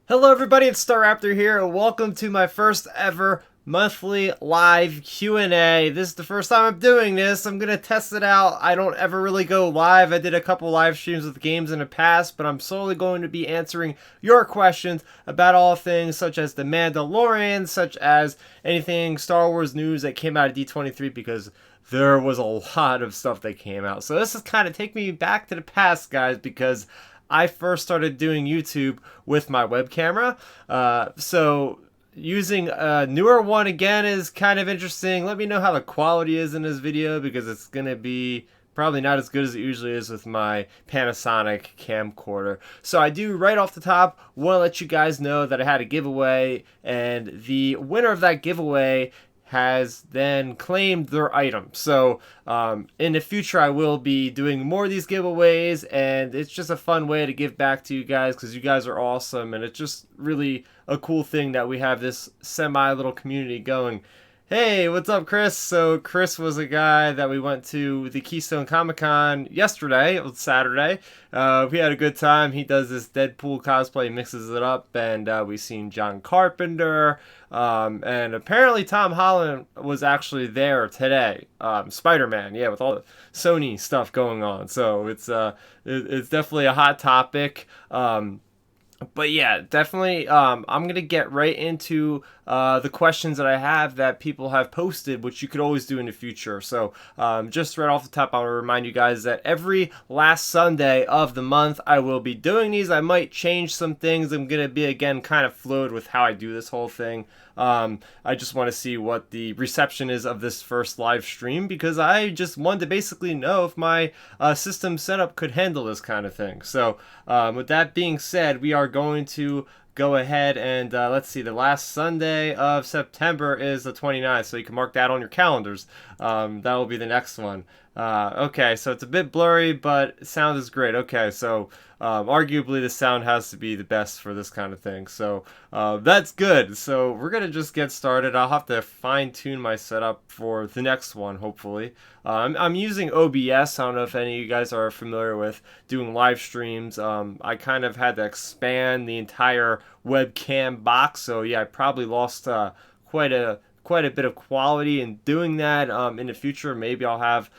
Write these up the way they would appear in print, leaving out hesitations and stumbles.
Hello everybody, it's Staraptor here, and welcome to my first ever monthly live Q&A. This is the first time I'm doing this. I'm going to test it out. I don't ever really go live. I did a couple live streams with games in the past, but I'm solely going to be answering your questions about all things such as The Mandalorian, such as anything Star Wars news that came out of D23, because there was a lot of stuff that came out. So this is kind of take me back to the past, guys, because I first started doing YouTube with my web camera. So using a newer one again is kind of interesting. Let me know how the quality is in this video, because it's going to be probably not as good as it usually is with my Panasonic camcorder. So I do, right off the top, want to let you guys know that I had a giveaway, and the winner of that giveaway has then claimed their item. So in the future, I will be doing more of these giveaways, and it's just a fun way to give back to you guys, because you guys are awesome, and it's just really a cool thing that we have this semi little community going. Hey, what's up, Chris? So Chris was a guy that we went to the Keystone Comic-Con yesterday. It was Saturday. We had a good time. He does this Deadpool cosplay, mixes it up, and we seen John Carpenter, and apparently Tom Holland was actually there today. Spider-Man, yeah, with all the Sony stuff going on. So it's definitely a hot topic. But yeah, definitely, I'm going to get right into the questions that I have that people have posted, which you could always do in the future. So just right off the top, I want to remind you guys that every last Sunday of the month, I will be doing these. I might change some things. I'm going to be, again, kind of fluid with how I do this whole thing. I just want to see what the reception is of this first live stream, because I just wanted to basically know if my system setup could handle this kind of thing. So with that being said, we are going to go ahead and let's see, the last Sunday of September is the 29th, so you can mark that on your calendars. That will be the next one. Okay, so it's a bit blurry, but sound is great. Okay, so arguably the sound has to be the best for this kind of thing, so that's good. So we're gonna just get started. I'll have to fine-tune my setup for the next one, hopefully. I'm using OBS. I don't know if any of you guys are familiar with doing live streams. I kind of had to expand the entire webcam box, so yeah, I probably lost quite a bit of quality in doing that. In the future, maybe I'll have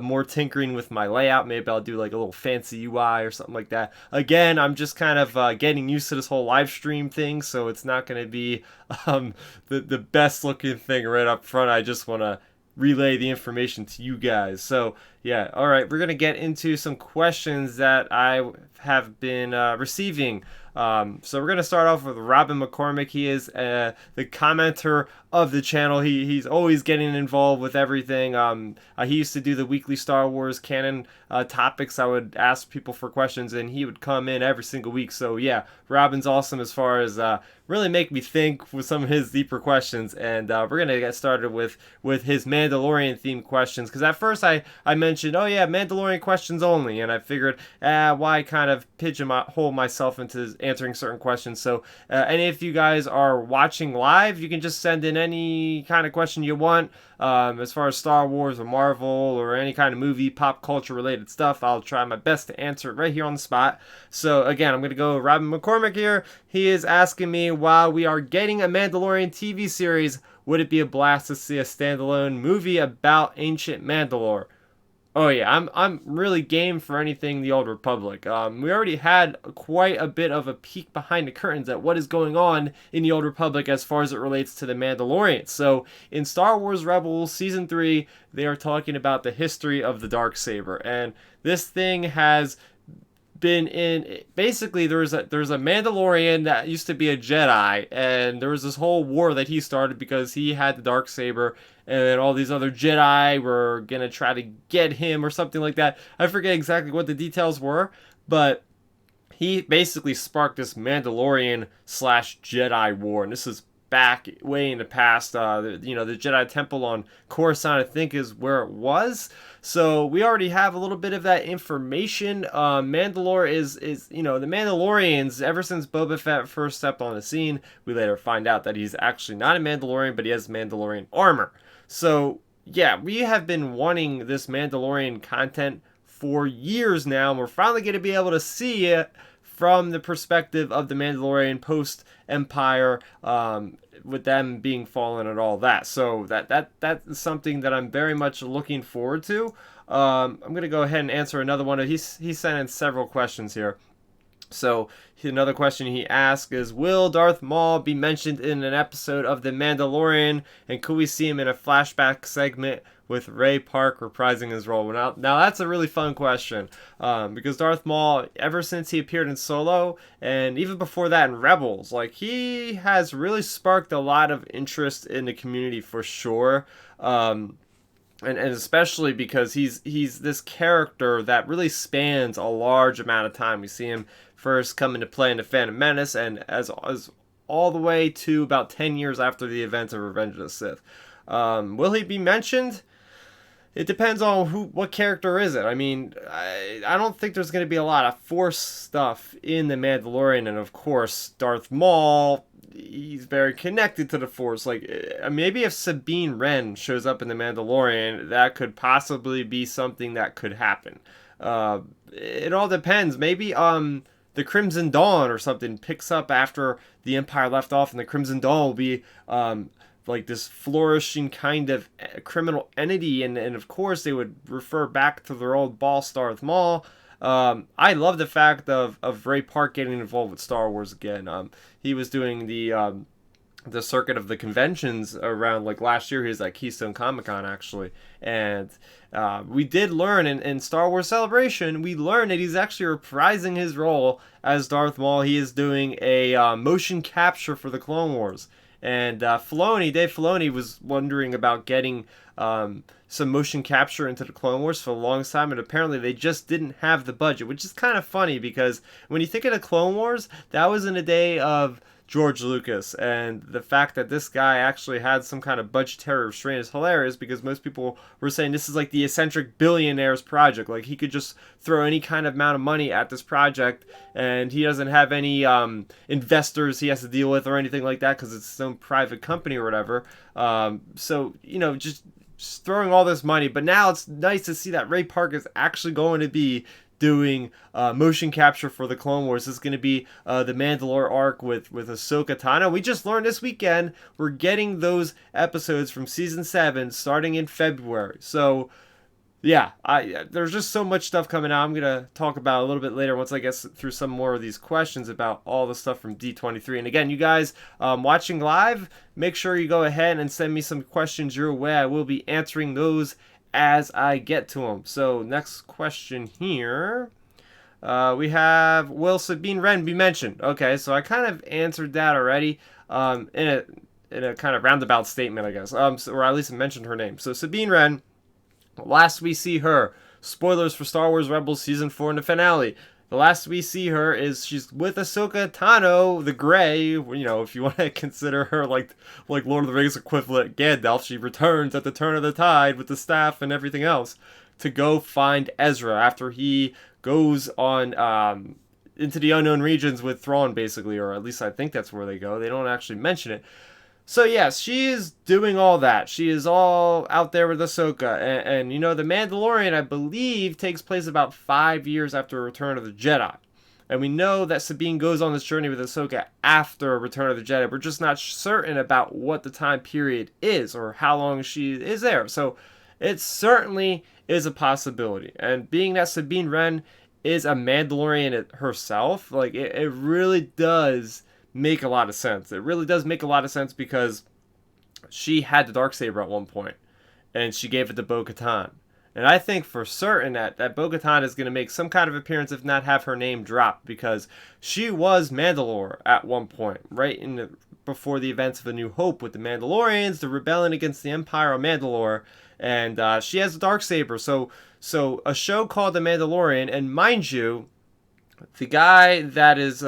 more tinkering with my layout. Maybe I'll do like a little fancy UI or something like that. Again, I'm just kind of getting used to this whole live stream thing, so it's not going to be the best looking thing right up front. I just want to relay the information to you guys. So yeah, all right, we're gonna get into some questions that I have been receiving. So we're gonna start off with Robin McCormick. He is the commenter of the channel. He's always getting involved with everything. He used to do the weekly Star Wars canon topics. I would ask people for questions, and he would come in every single week. So yeah, Robin's awesome as far as really make me think with some of his deeper questions. And we're gonna get started with his Mandalorian themed questions, because at first I mentioned, oh yeah, Mandalorian questions only, and I figured why kind of pigeonhole myself into answering certain questions. So any of you guys are watching live, you can just send in any kind of question you want, as far as Star Wars or Marvel or any kind of movie, pop culture related stuff. I'll try my best to answer it right here on the spot. So again, I'm going to go with Robin McCormick here. He is asking me, while we are getting a Mandalorian TV series, would it be a blast to see a standalone movie about ancient Mandalore? Oh yeah, I'm really game for anything the Old Republic. We already had quite a bit of a peek behind the curtains at what is going on in the Old Republic as far as it relates to the Mandalorian. So in Star Wars Rebels Season 3, they are talking about the history of the Darksaber, and this thing has been in, basically there's a Mandalorian that used to be a Jedi, and there was this whole war that he started because he had the Darksaber, and all these other Jedi were gonna try to get him or something like that. I forget exactly what the details were, but he basically sparked this Mandalorian slash Jedi war, and this is back way in the past. The Jedi Temple on Coruscant, I think, is where it was. So we already have a little bit of that information. Mandalore is the Mandalorians, ever since Boba Fett first stepped on the scene, we later find out that he's actually not a Mandalorian, but he has Mandalorian armor. So yeah, we have been wanting this Mandalorian content for years now, and we're finally going to be able to see it from the perspective of the Mandalorian post Empire, with them being fallen and all that. So that is something that I'm very much looking forward to. I'm gonna go ahead and answer another one. He sent in several questions here. So another question he asked is, will Darth Maul be mentioned in an episode of The Mandalorian, and could we see him in a flashback segment with Ray Park reprising his role? Now that's a really fun question, because Darth Maul, ever since he appeared in Solo, and even before that in Rebels, like, he has really sparked a lot of interest in the community for sure. And especially because he's this character that really spans a large amount of time. We see him first come into play in The Phantom Menace, and as all the way to about 10 years after the events of Revenge of the Sith. Will he be mentioned? It depends on what character is it. I mean, I don't think there's going to be a lot of Force stuff in The Mandalorian, and of course, Darth Maul, he's very connected to the Force. Like, maybe if Sabine Wren shows up in The Mandalorian, that could possibly be something that could happen. It all depends. Maybe the Crimson Dawn or something picks up after the Empire left off, and the Crimson Dawn will be like this flourishing kind of criminal entity, and of course they would refer back to their old boss, Darth Maul. I love the fact of Ray Park getting involved with Star Wars again. He was doing the circuit of the conventions around, like, last year. He was at Keystone Comic-Con, actually, and we did learn in Star Wars Celebration, we learned that he's actually reprising his role as Darth Maul. He is doing a motion capture for the Clone Wars. And Dave Filoni was wondering about getting some motion capture into the Clone Wars for the longest time, and apparently they just didn't have the budget, which is kind of funny because when you think of the Clone Wars, that was in a day of George Lucas, and the fact that this guy actually had some kind of budgetary restraint is hilarious, because most people were saying this is like the eccentric billionaire's project. Like, he could just throw any kind of amount of money at this project, and he doesn't have any investors he has to deal with or anything like that, because it's his own private company or whatever. So, just throwing all this money. But now it's nice to see that Ray Park is actually going to be doing motion capture for the Clone Wars. This is going to be the Mandalore arc with Ahsoka Tano. We just learned this weekend we're getting those episodes from season 7 starting in February. So yeah, there's just so much stuff coming out. I'm going to talk about a little bit later once I get through some more of these questions about all the stuff from D23. And again, you guys watching live, make sure you go ahead and send me some questions your way. I will be answering those as I get to them. So next question here, we have, will Sabine Wren be mentioned? Okay, so I kind of answered that already in a kind of roundabout statement, I guess, or at least I mentioned her name. So Sabine Wren, last we see her, spoilers for Star Wars Rebels Season 4 in the finale, the last we see her is she's with Ahsoka Tano, the Grey. If you want to consider her like Lord of the Rings equivalent Gandalf, she returns at the turn of the tide with the staff and everything else to go find Ezra after he goes on into the unknown regions with Thrawn, basically, or at least I think that's where they go. They don't actually mention it. So yes, she is doing all that. She is all out there with Ahsoka. And The Mandalorian, I believe, takes place about 5 years after Return of the Jedi. And we know that Sabine goes on this journey with Ahsoka after Return of the Jedi. We're just not certain about what the time period is or how long she is there. So it certainly is a possibility. And being that Sabine Wren is a Mandalorian herself, like, it really does make a lot of sense. It really does make a lot of sense because she had the Darksaber at one point, and she gave it to Bo-Katan. And I think for certain that Bo-Katan is going to make some kind of appearance, if not have her name dropped, because she was Mandalore at one point, right before the events of A New Hope with the Mandalorians, the rebellion against the Empire on Mandalore, and she has a Darksaber. So a show called The Mandalorian, and mind you, the guy that is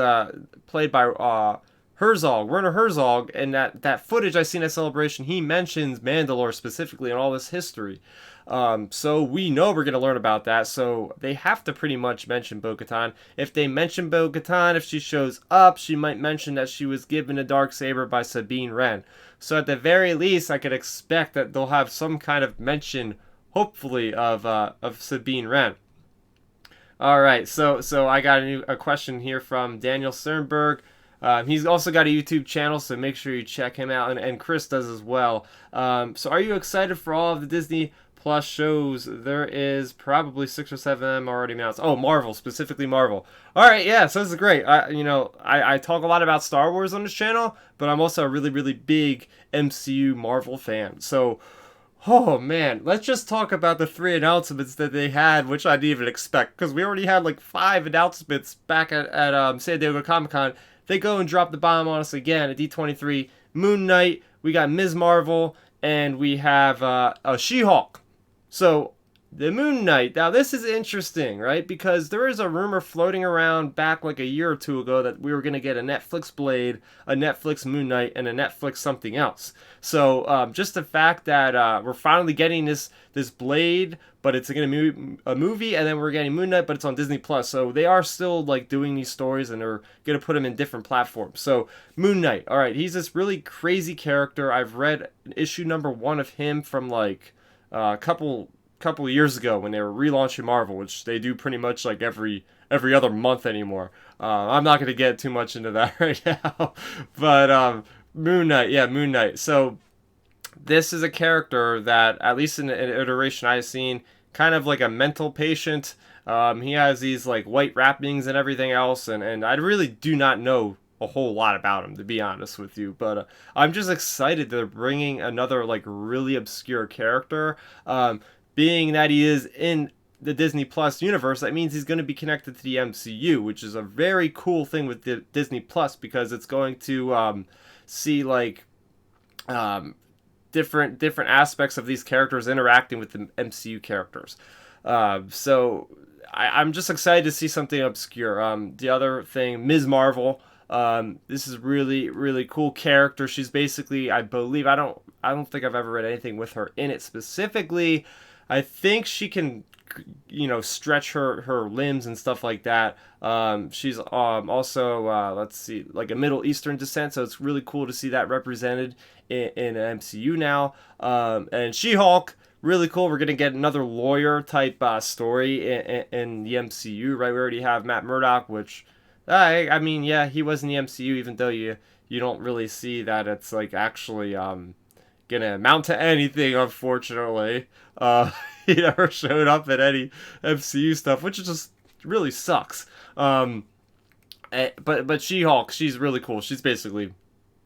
played by Herzog, Werner Herzog, and that footage I seen at Celebration, he mentions Mandalore specifically and all this history. So we know we're going to learn about that, so they have to pretty much mention Bo-Katan. If they mention Bo-Katan, if she shows up, she might mention that she was given a Darksaber by Sabine Wren. So at the very least, I could expect that they'll have some kind of mention, hopefully, of Sabine Wren. All right, so I got a question here from Daniel Sternberg. He's also got a YouTube channel, so make sure you check him out, and Chris does as well. So are you excited for all of the Disney Plus shows? There is probably 6 or 7 of them already announced. Oh, Marvel, specifically Marvel. All right, yeah, so this is great. I talk a lot about Star Wars on this channel, but I'm also a really, really big MCU Marvel fan. So oh man, let's just talk about the 3 announcements that they had, which I didn't even expect, because we already had like 5 announcements back at San Diego Comic Con. They go and drop the bomb on us again at D23. Moon Knight, we got Ms. Marvel, and we have a She-Hulk. So the Moon Knight. Now this is interesting, right? Because there is a rumor floating around back like a year or two ago that we were going to get a Netflix Blade, a Netflix Moon Knight, and a Netflix something else. So just the fact that we're finally getting this Blade, but it's going to be a movie, and then we're getting Moon Knight, but it's on Disney Plus. So they are still like doing these stories, and they're going to put them in different platforms. So Moon Knight, all right, he's this really crazy character. I've read issue number 1 of him from like a couple of years ago when they were relaunching Marvel, which they do pretty much like every other month anymore. I'm not going to get too much into that right now, but Moon Knight, yeah, Moon Knight. So this is a character that, at least in an iteration I've seen, kind of like a mental patient. He has these like white wrappings and everything else, and I really do not know a whole lot about him, to be honest with you. But I'm just excited they're bringing another like really obscure character. Being that he is in the Disney Plus universe, that means he's going to be connected to the MCU, which is a very cool thing with the Disney Plus, because it's going to see like different aspects of these characters interacting with the MCU characters. So I'm just excited to see something obscure. The other thing, Ms. Marvel. This is really really cool character. She's basically, I believe, I don't think I've ever read anything with her in it specifically. I think she can, stretch her limbs and stuff like that. She's also let's see, like a Middle Eastern descent, so it's really cool to see that represented in MCU now. And She-Hulk, really cool. We're gonna get another lawyer type story in the MCU, right? We already have Matt Murdock, which I mean, yeah, he was in the MCU, even though you don't really see that it's like actually gonna amount to anything, unfortunately. He never showed up in any MCU stuff, which just really sucks. But She-Hulk, she's really cool. She's basically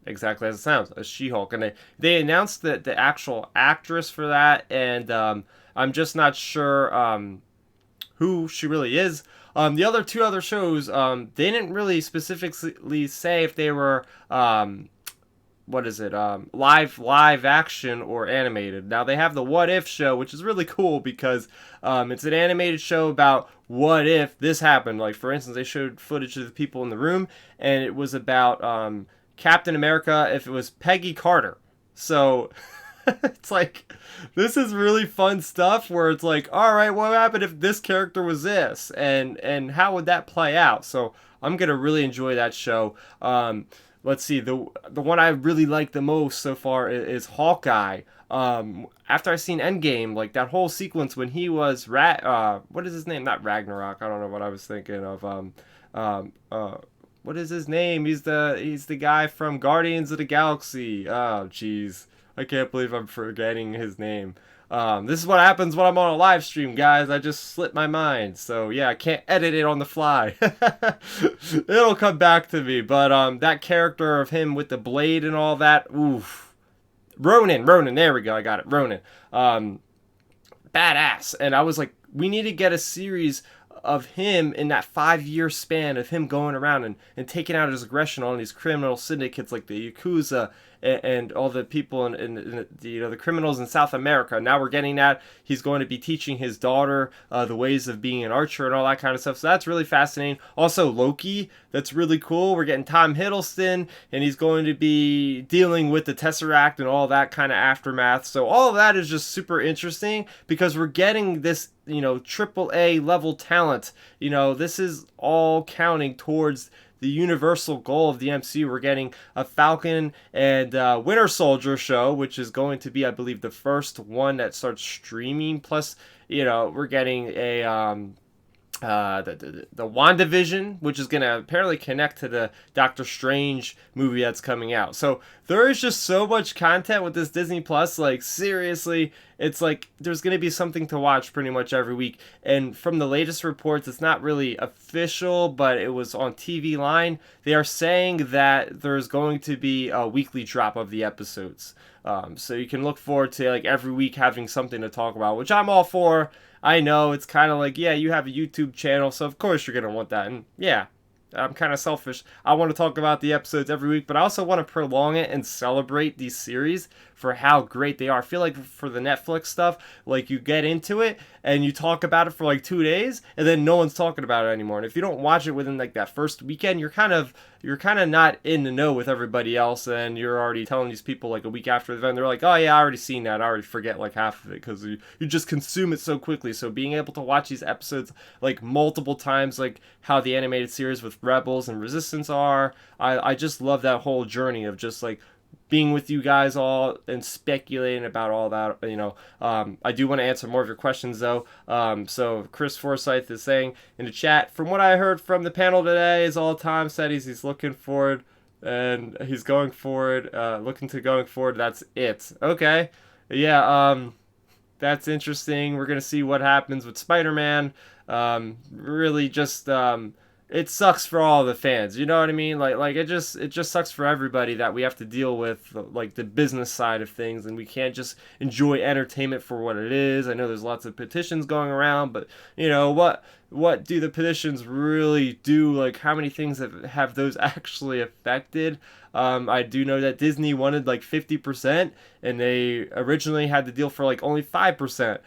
exactly as it sounds, a She-Hulk, and they announced the actual actress for that, and I'm just not sure who she really is. The other 2 other shows, they didn't really specifically say if they were what is it, live action or animated. Now they have the What If show, which is really cool because it's an animated show about what if this happened. Like, for instance, they showed footage of the people in the room, and it was about Captain America if it was Peggy Carter. So it's like, this is really fun stuff where it's like, all right, what happened if this character was this, and how would that play out? So I'm gonna really enjoy that show. Let's see, the one I really like the most so far is Hawkeye. After I seen Endgame, like that whole sequence when he was what is his name? Not Ragnarok. I don't know what I was thinking of. What is his name? He's the guy from Guardians of the Galaxy. Oh, jeez, I can't believe I'm forgetting his name. This is what happens when I'm on a live stream, guys. I just slip my mind. So yeah, I can't edit it on the fly. It'll come back to me. But that character of him with the blade and all that, oof. Ronan, there we go. I got it. Ronan. Badass. And I was like, we need to get a series of him in that 5-year span of him going around and taking out his aggression on these criminal syndicates like the Yakuza and all the people in the criminals in South America. Now we're getting that. He's going to be teaching his daughter the ways of being an archer and all that kind of stuff. So that's really fascinating. Also Loki, that's really cool. We're getting Tom Hiddleston, and he's going to be dealing with the Tesseract and all that kind of aftermath. So all of that is just super interesting because we're getting this, triple A level talent. This is all counting towards the universal goal of the MCU. We're getting a Falcon and Winter Soldier show, which is going to be, I believe, the first one that starts streaming. Plus, we're getting a the WandaVision, which is going to apparently connect to the Doctor Strange movie that's coming out. So there is just so much content with this Disney Plus. Like, seriously, it's like there's going to be something to watch pretty much every week. And from the latest reports, it's not really official, but it was on TV Line. They are saying that there's going to be a weekly drop of the episodes. So you can look forward to like every week having something to talk about, which I'm all for. I know it's kind of like, yeah, you have a YouTube channel, so of course you're going to want that. And yeah, I'm kind of selfish. I want to talk about the episodes every week, but I also want to prolong it and celebrate these series for how great they are. I feel like for the Netflix stuff, like you get into it and you talk about it for like 2 days, and then no one's talking about it anymore. And if you don't watch it within like that first weekend, you're kind of not in the know with everybody else, and you're already telling these people like a week after the event, they're like, oh yeah, I already seen that. I already forget like half of it because you just consume it so quickly. So being able to watch these episodes like multiple times, like how the animated series with Rebels and Resistance are, I just love that whole journey of just like being with you guys all and speculating about all that. I do want to answer more of your questions though. So Chris Forsyth is saying in the chat, from what I heard from the panel today, is all Tom said he's looking forward and he's going forward, looking to going forward. That's it. Okay. Yeah. That's interesting. We're gonna see what happens with Spider-Man. Really, just it sucks for all the fans. You know what I mean? Like it just sucks for everybody that we have to deal with like the business side of things, and we can't just enjoy entertainment for what it is. I know there's lots of petitions going around, but what do the petitions really do? Like, how many things have those actually affected? I do know that Disney wanted like 50%, and they originally had the deal for like only 5%.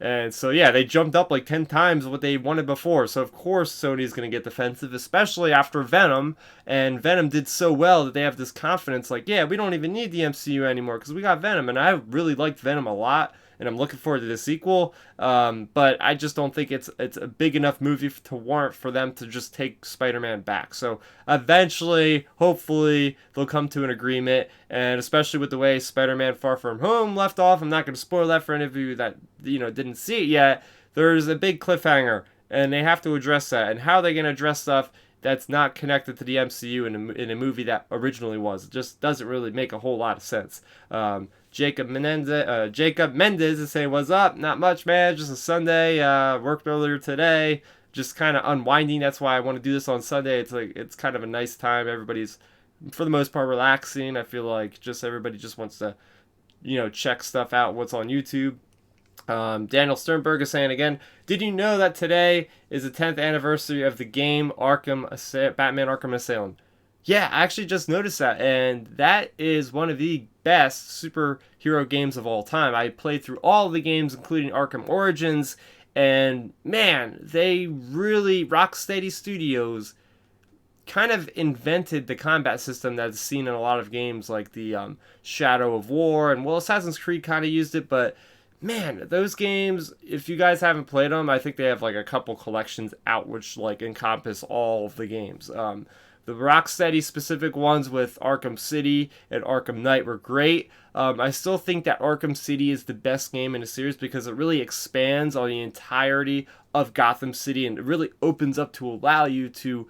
And so, yeah, they jumped up like 10 times what they wanted before. So, of course, Sony's going to get defensive, especially after Venom. And Venom did so well that they have this confidence like, yeah, we don't even need the MCU anymore because we got Venom. And I really liked Venom a lot, and I'm looking forward to the sequel. But I just don't think it's a big enough movie to warrant for them to just take Spider-Man back. So eventually, hopefully, they'll come to an agreement. And especially with the way Spider-Man: Far From Home left off, I'm not going to spoil that for any of you that didn't see it yet. There's a big cliffhanger, and they have to address that. And how are they going to address stuff that's not connected to the MCU in a movie that originally was? It just doesn't really make a whole lot of sense. Jacob Mendez is saying, "What's up? Not much, man. Just a Sunday. Worked earlier today. Just kind of unwinding. That's why I want to do this on Sunday. It's kind of a nice time. Everybody's, for the most part, relaxing. I feel like just everybody just wants to, check stuff out. What's on YouTube." Daniel Sternberg is saying again, did you know that today is the 10th anniversary of the game Batman Arkham Asylum? Yeah, I actually just noticed that, and that is one of the best superhero games of all time. I played through all of the games, including Arkham Origins, and man, Rocksteady Studios kind of invented the combat system that's seen in a lot of games like the Shadow of War, and Assassin's Creed kind of used it, but man, those games, if you guys haven't played them, I think they have like a couple collections out which like encompass all of the games. The Rocksteady specific ones with Arkham City and Arkham Knight were great. I still think that Arkham City is the best game in the series because it really expands on the entirety of Gotham City, and it really opens up to allow you to,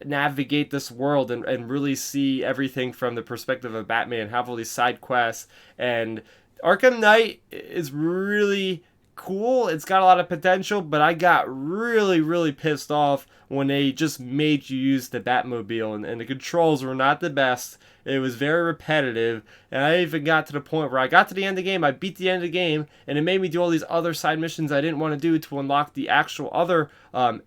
navigate this world and really see everything from the perspective of Batman, have all these side quests. And Arkham Knight is really cool. It's got a lot of potential, but I got really, really pissed off when they just made you use the Batmobile, and the controls were not the best. It was very repetitive, and I even got to the point where I got to the end of the game, I beat the end of the game, and it made me do all these other side missions I didn't want to do to unlock the actual other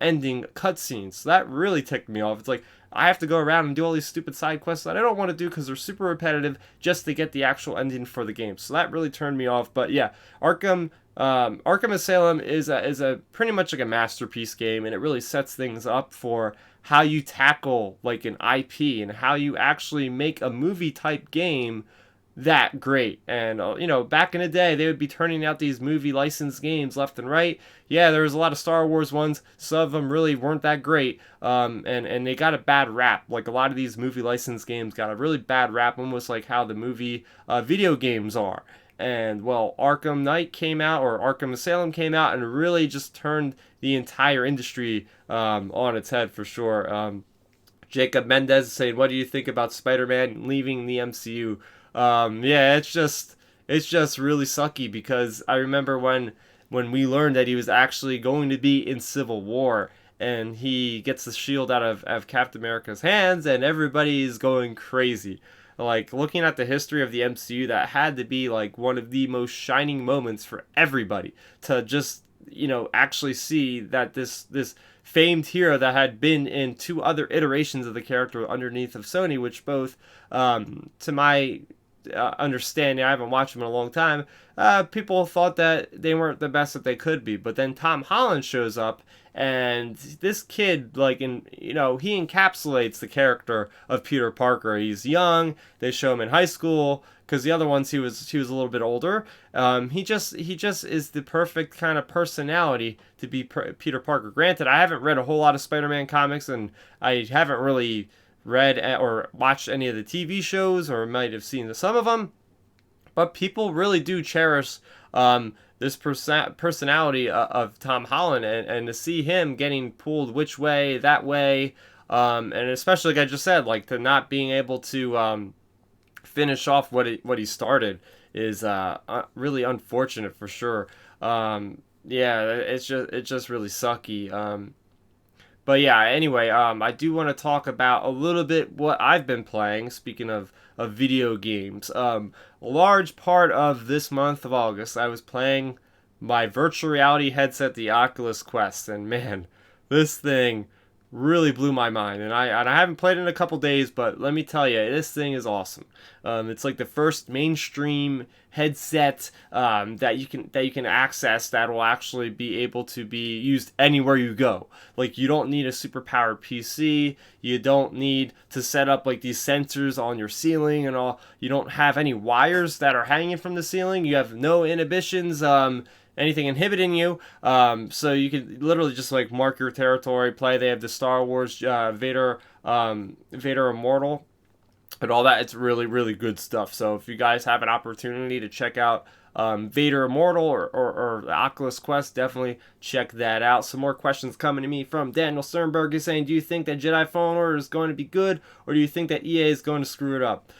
ending cutscenes. So that really ticked me off. It's like, I have to go around and do all these stupid side quests that I don't want to do because they're super repetitive just to get the actual ending for the game. So that really turned me off. But yeah, Arkham Asylum is a pretty much like a masterpiece game, and it really sets things up for how you tackle like an IP and how you actually make a movie type game that great. And back in the day, they would be turning out these movie licensed games left and right. Yeah, there was a lot of Star Wars ones. Some of them really weren't that great, and they got a bad rap. Like a lot of these movie licensed games got a really bad rap, almost like how the movie video games are. And well, Arkham Knight came out, or Arkham Asylum came out, and really just turned the entire industry on its head for sure. Jacob Mendez saying, "What do you think about Spider-Man leaving the MCU?" Yeah, it's just really sucky because I remember when we learned that he was actually going to be in Civil War, and he gets the shield out of Captain America's hands, and everybody is going crazy. Like, looking at the history of the MCU, that had to be like one of the most shining moments for everybody to just, actually see that this famed hero that had been in two other iterations of the character underneath of Sony, which both, to my understanding, I haven't watched them in a long time, people thought that they weren't the best that they could be. But then Tom Holland shows up, and this kid, like, he encapsulates the character of Peter Parker. He's young. They show him in high school, because the other ones he was a little bit older. He just is the perfect kind of personality to be Peter Parker. Granted, I haven't read a whole lot of Spider-Man comics, and I haven't really read or watched any of the TV shows, or might have seen some of them, but people really do cherish this personality of Tom Holland, and to see him getting pulled which way, that way, and especially, like I just said, like, to not being able to finish off what he started is really unfortunate for sure. Yeah, it's just really sucky. But yeah, anyway, I do want to talk about a little bit what I've been playing. Speaking of video games, a large part of this month of August, I was playing my virtual reality headset, the Oculus Quest, and man, this thing really blew my mind. And I haven't played it in a couple days, but let me tell you, this thing is awesome. It's like the first mainstream headset that you can access that will actually be able to be used anywhere you go. Like, you don't need a super powered PC. You don't need to set up like these sensors on your ceiling and all. You don't have any wires that are hanging from the ceiling. You have no inhibitions. Anything inhibiting you, so you can literally just like mark your territory, play. They have the Star Wars Vader Immortal and all that. It's really, really good stuff. So if you guys have an opportunity to check out Vader Immortal or the Oculus Quest, definitely check that out. Some more questions coming to me from Daniel Sternberg. Is saying, do you think that Jedi Fallen Order is going to be good, or do you think that EA is going to screw it up?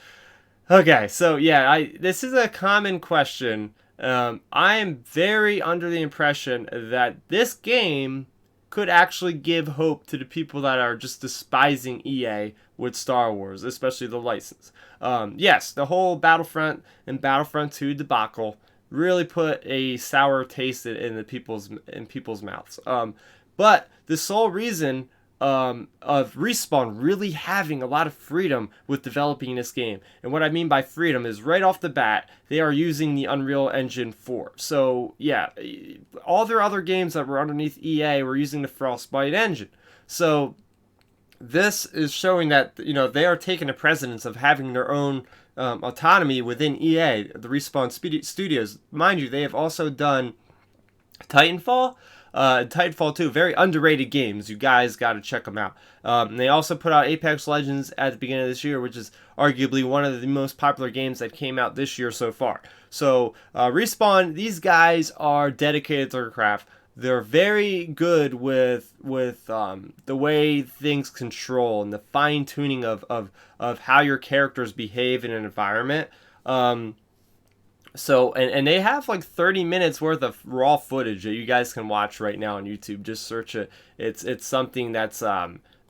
Okay, so yeah, this is a common question. I am very under the impression that this game could actually give hope to the people that are just despising EA with Star Wars, especially the license. Yes, the whole Battlefront and Battlefront 2 debacle really put a sour taste in people's mouths. But the sole reason of Respawn really having a lot of freedom with developing this game. And what I mean by freedom is right off the bat, they are using the Unreal Engine 4. So yeah, all their other games that were underneath EA were using the Frostbite engine. So this is showing that, they are taking the precedence of having their own autonomy within EA, the Respawn Studios. Mind you, they have also done Titanfall. Titanfall 2, very underrated games. You guys got to check them out. They also put out Apex Legends at the beginning of this year, which is arguably one of the most popular games that came out this year so far. So, Respawn, these guys are dedicated to their craft. They're very good with the way things control and the fine tuning of how your characters behave in an environment. So, and they have like 30 minutes worth of raw footage that you guys can watch right now on YouTube. Just search it. It's something that's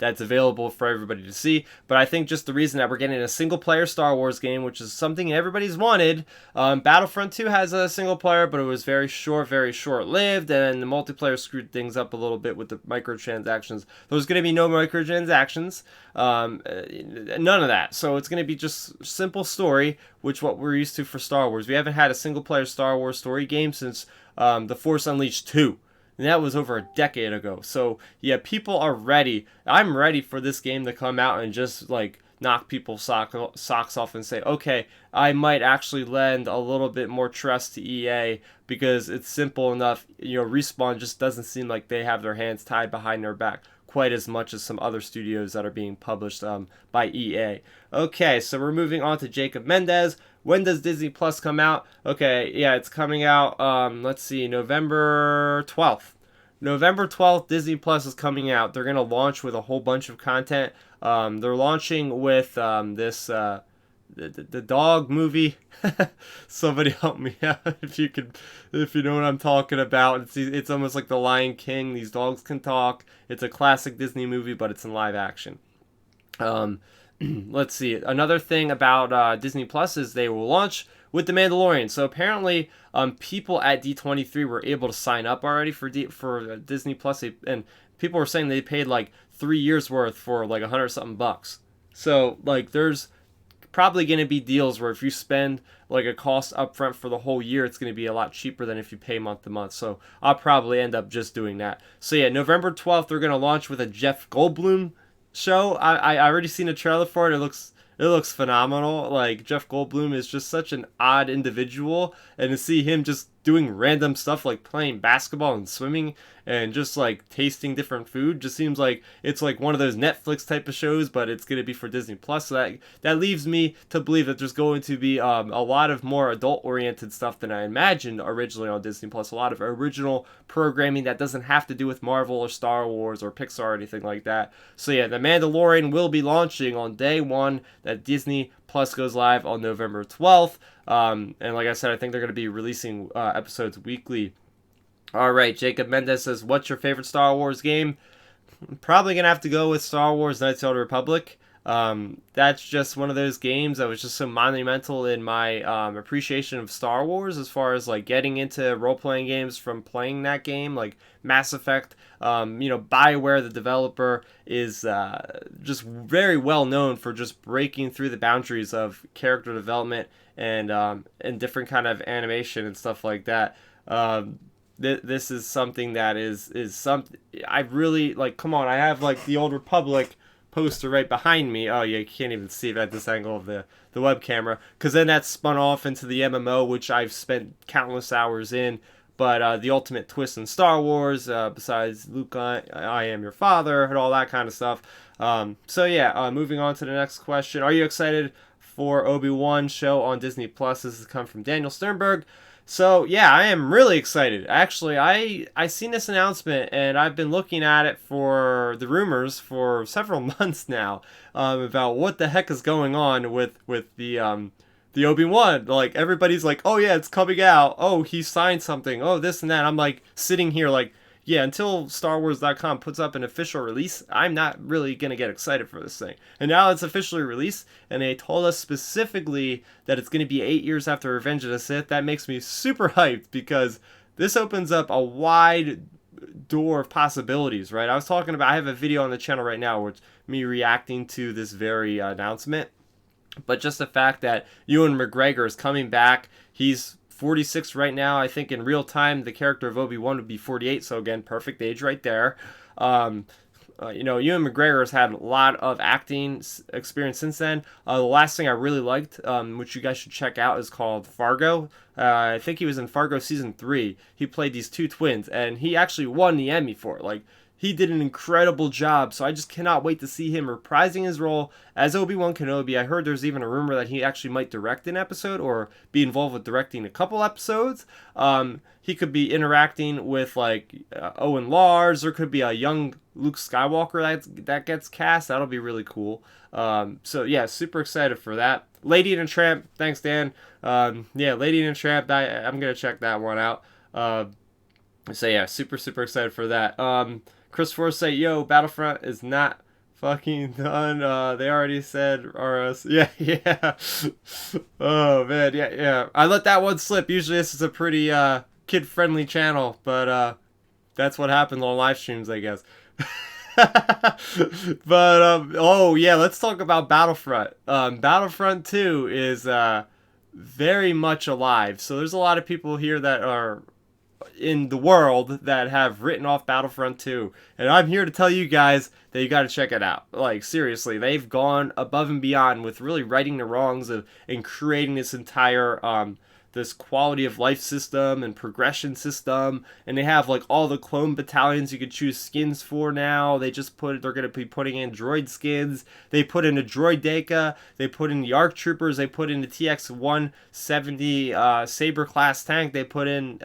available for everybody to see. But I think just the reason that we're getting a single-player Star Wars game, which is something everybody's wanted. Battlefront 2 has a single-player, but it was very short-lived, and the multiplayer screwed things up a little bit with the microtransactions. There's going to be no microtransactions, none of that. So it's going to be just simple story, which what we're used to for Star Wars. We haven't had a single-player Star Wars story game since The Force Unleashed 2. And that was over a decade ago. So, yeah, people are ready. I'm ready for this game to come out and just, like, knock people's socks off and say, okay, I might actually lend a little bit more trust to EA because it's simple enough. Respawn just doesn't seem like they have their hands tied behind their back. quite as much as some other studios that are being published by EA. Okay, so we're moving on to Jacob Mendez. When does Disney Plus come out? Okay, yeah, it's coming out, let's see, November 12th. November 12th, Disney Plus is coming out. They're going to launch with a whole bunch of content. They're launching with this the dog movie. Somebody help me out if you know what I'm talking about. It's almost like The Lion King. These dogs can talk. It's a classic Disney movie, but it's in live action. Let's see. Another thing about Disney Plus is they will launch with The Mandalorian. So apparently, people at D23 were able to sign up already for Disney Plus, and people were saying they paid like 3 years worth for like $100 something bucks. So like, there's probably going to be deals where if you spend like a cost up front for the whole year, it's going to be a lot cheaper than if you pay month to month. So I'll probably end up just doing that. So yeah, November 12th, they're going to launch with a Jeff Goldblum show. I already seen a trailer for it. It looks phenomenal. Like, Jeff Goldblum is just such an odd individual, and to see him just doing random stuff like playing basketball and swimming and just like tasting different food just seems like it's like one of those Netflix type of shows, but it's going to be for Disney Plus. So that leaves me to believe that there's going to be a lot of more adult oriented stuff than I imagined originally on Disney Plus. A lot of original programming that doesn't have to do with Marvel or Star Wars or Pixar or anything like that. So yeah, The Mandalorian will be launching on day one that Disney Plus goes live on November 12th. And like I said, I think they're going to be releasing episodes weekly. All right, Jacob Mendez says, what's your favorite Star Wars game? I'm probably going to have to go with Star Wars Knights of the Old Republic. That's just one of those games that was just so monumental in my appreciation of Star Wars, as far as like getting into role-playing games from playing that game, like Mass Effect. BioWare, the developer, is just very well known for just breaking through the boundaries of character development and different kind of animation and stuff like that. This is something that is something I really like. Come on, I have like the Old Republic poster right behind me. Oh yeah, you can't even see it at this angle of the web camera, because then that spun off into the MMO, which I've spent countless hours in. But the ultimate twist in Star Wars, besides Luke, I am your father, and all that kind of stuff. So yeah, moving on to the next question. Are you excited for Obi-Wan show on Disney Plus? This has come from Daniel Sternberg. So yeah, I am really excited. Actually, I seen this announcement and I've been looking at it for the rumors for several months now, about what the heck is going on with the Obi-Wan. Like, everybody's like, oh yeah, it's coming out. Oh, he signed something. Oh, this and that. I'm like sitting here like, yeah, until StarWars.com puts up an official release, I'm not really going to get excited for this thing. And now it's officially released, and they told us specifically that it's going to be 8 years after Revenge of the Sith. That makes me super hyped, because this opens up a wide door of possibilities, right? I have a video on the channel right now where it's me reacting to this very announcement. But just the fact that Ewan McGregor is coming back, he's 46 right now. I think in real time the character of Obi-Wan would be 48, so again, perfect age right there. Ewan McGregor has had a lot of acting experience since then. The last thing I really liked, which you guys should check out, is called Fargo. I think he was in Fargo season 3. He played these two twins, and he actually won the Emmy for it. Like, he did an incredible job, so I just cannot wait to see him reprising his role as Obi-Wan Kenobi. I heard there's even a rumor that he actually might direct an episode or be involved with directing a couple episodes. He could be interacting with like Owen Lars. There could be a young Luke Skywalker that gets cast. That'll be really cool. So yeah, super excited for that. Lady and the Tramp. Thanks, Dan. Lady and the Tramp. I'm gonna check that one out. So yeah, super excited for that. Chris Forsyth, yo, Battlefront is not fucking done. They already said RS. Yeah. Oh man, yeah. I let that one slip. Usually this is a pretty kid-friendly channel, but that's what happens on live streams, I guess. But oh yeah, let's talk about Battlefront. Battlefront 2 is very much alive. So there's a lot of people here that are in the world that have written off Battlefront 2, and I'm here to tell you guys that you got to check it out. Like, seriously, they've gone above and beyond with really righting the wrongs and creating this entire this quality of life system and progression system, and they have like all the clone battalions you could choose skins for now. They're gonna be putting in droid skins. They put in a droid Deka. They put in the ARC troopers. They put in the TX-170 Saber class tank. They put in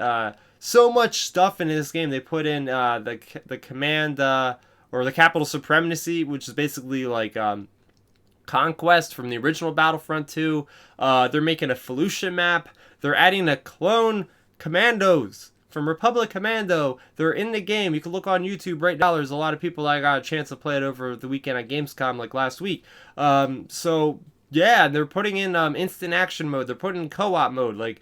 so much stuff in this game. They put in the command or the capital supremacy, which is basically like Conquest from the original Battlefront 2. They're making a Felucia map. They're adding a clone commandos from Republic Commando. They're in the game. You can look on YouTube right now. There's a lot of people that got a chance to play it over the weekend at Gamescom, like last week. So yeah, they're putting in instant action mode. They're putting in co-op mode. Like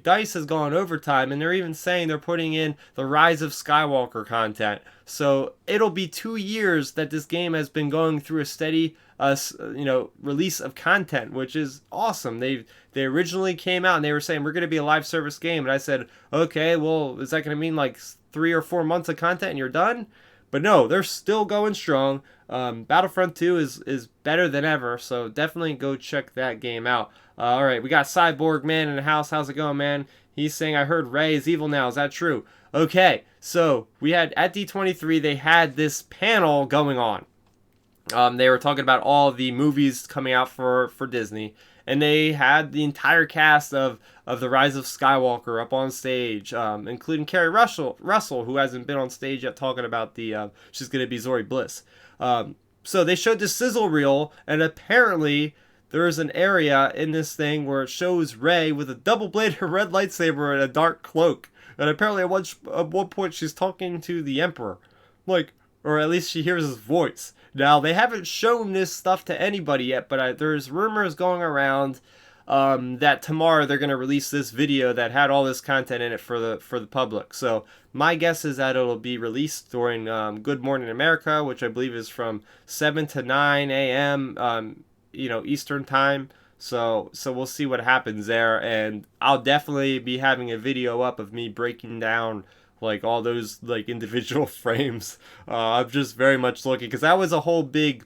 DICE has gone overtime, and they're even saying they're putting in the Rise of Skywalker content. So it'll be 2 years that this game has been going through a steady release of content, which is awesome. They originally came out and they were saying we're going to be a live service game, and I said, okay, well, is that going to mean like 3 or 4 months of content and you're done? But no, they're still going strong. Battlefront 2 is better than ever, so definitely go check that game out. All right, we got Cyborg Man in the house. How's it going, man? He's saying, I heard Rey is evil now. Is that true? Okay, so we had at D23, they had this panel going on. They were talking about all the movies coming out for Disney, and they had the entire cast of The Rise of Skywalker up on stage, including Carrie Russell, who hasn't been on stage yet, talking about she's going to be Zori Bliss. So they showed the sizzle reel, and apparently there's an area in this thing where it shows Rey with a double-bladed red lightsaber and a dark cloak. And apparently at one point she's talking to the Emperor. Like, or at least she hears his voice. Now, they haven't shown this stuff to anybody yet, but there's rumors going around that tomorrow they're going to release this video that had all this content in it for the public. So my guess is that it'll be released during Good Morning America, which I believe is from 7 to 9 a.m. Eastern time. So we'll see what happens there, and I'll definitely be having a video up of me breaking down like all those like individual frames. I'm just very much looking, because that was a whole big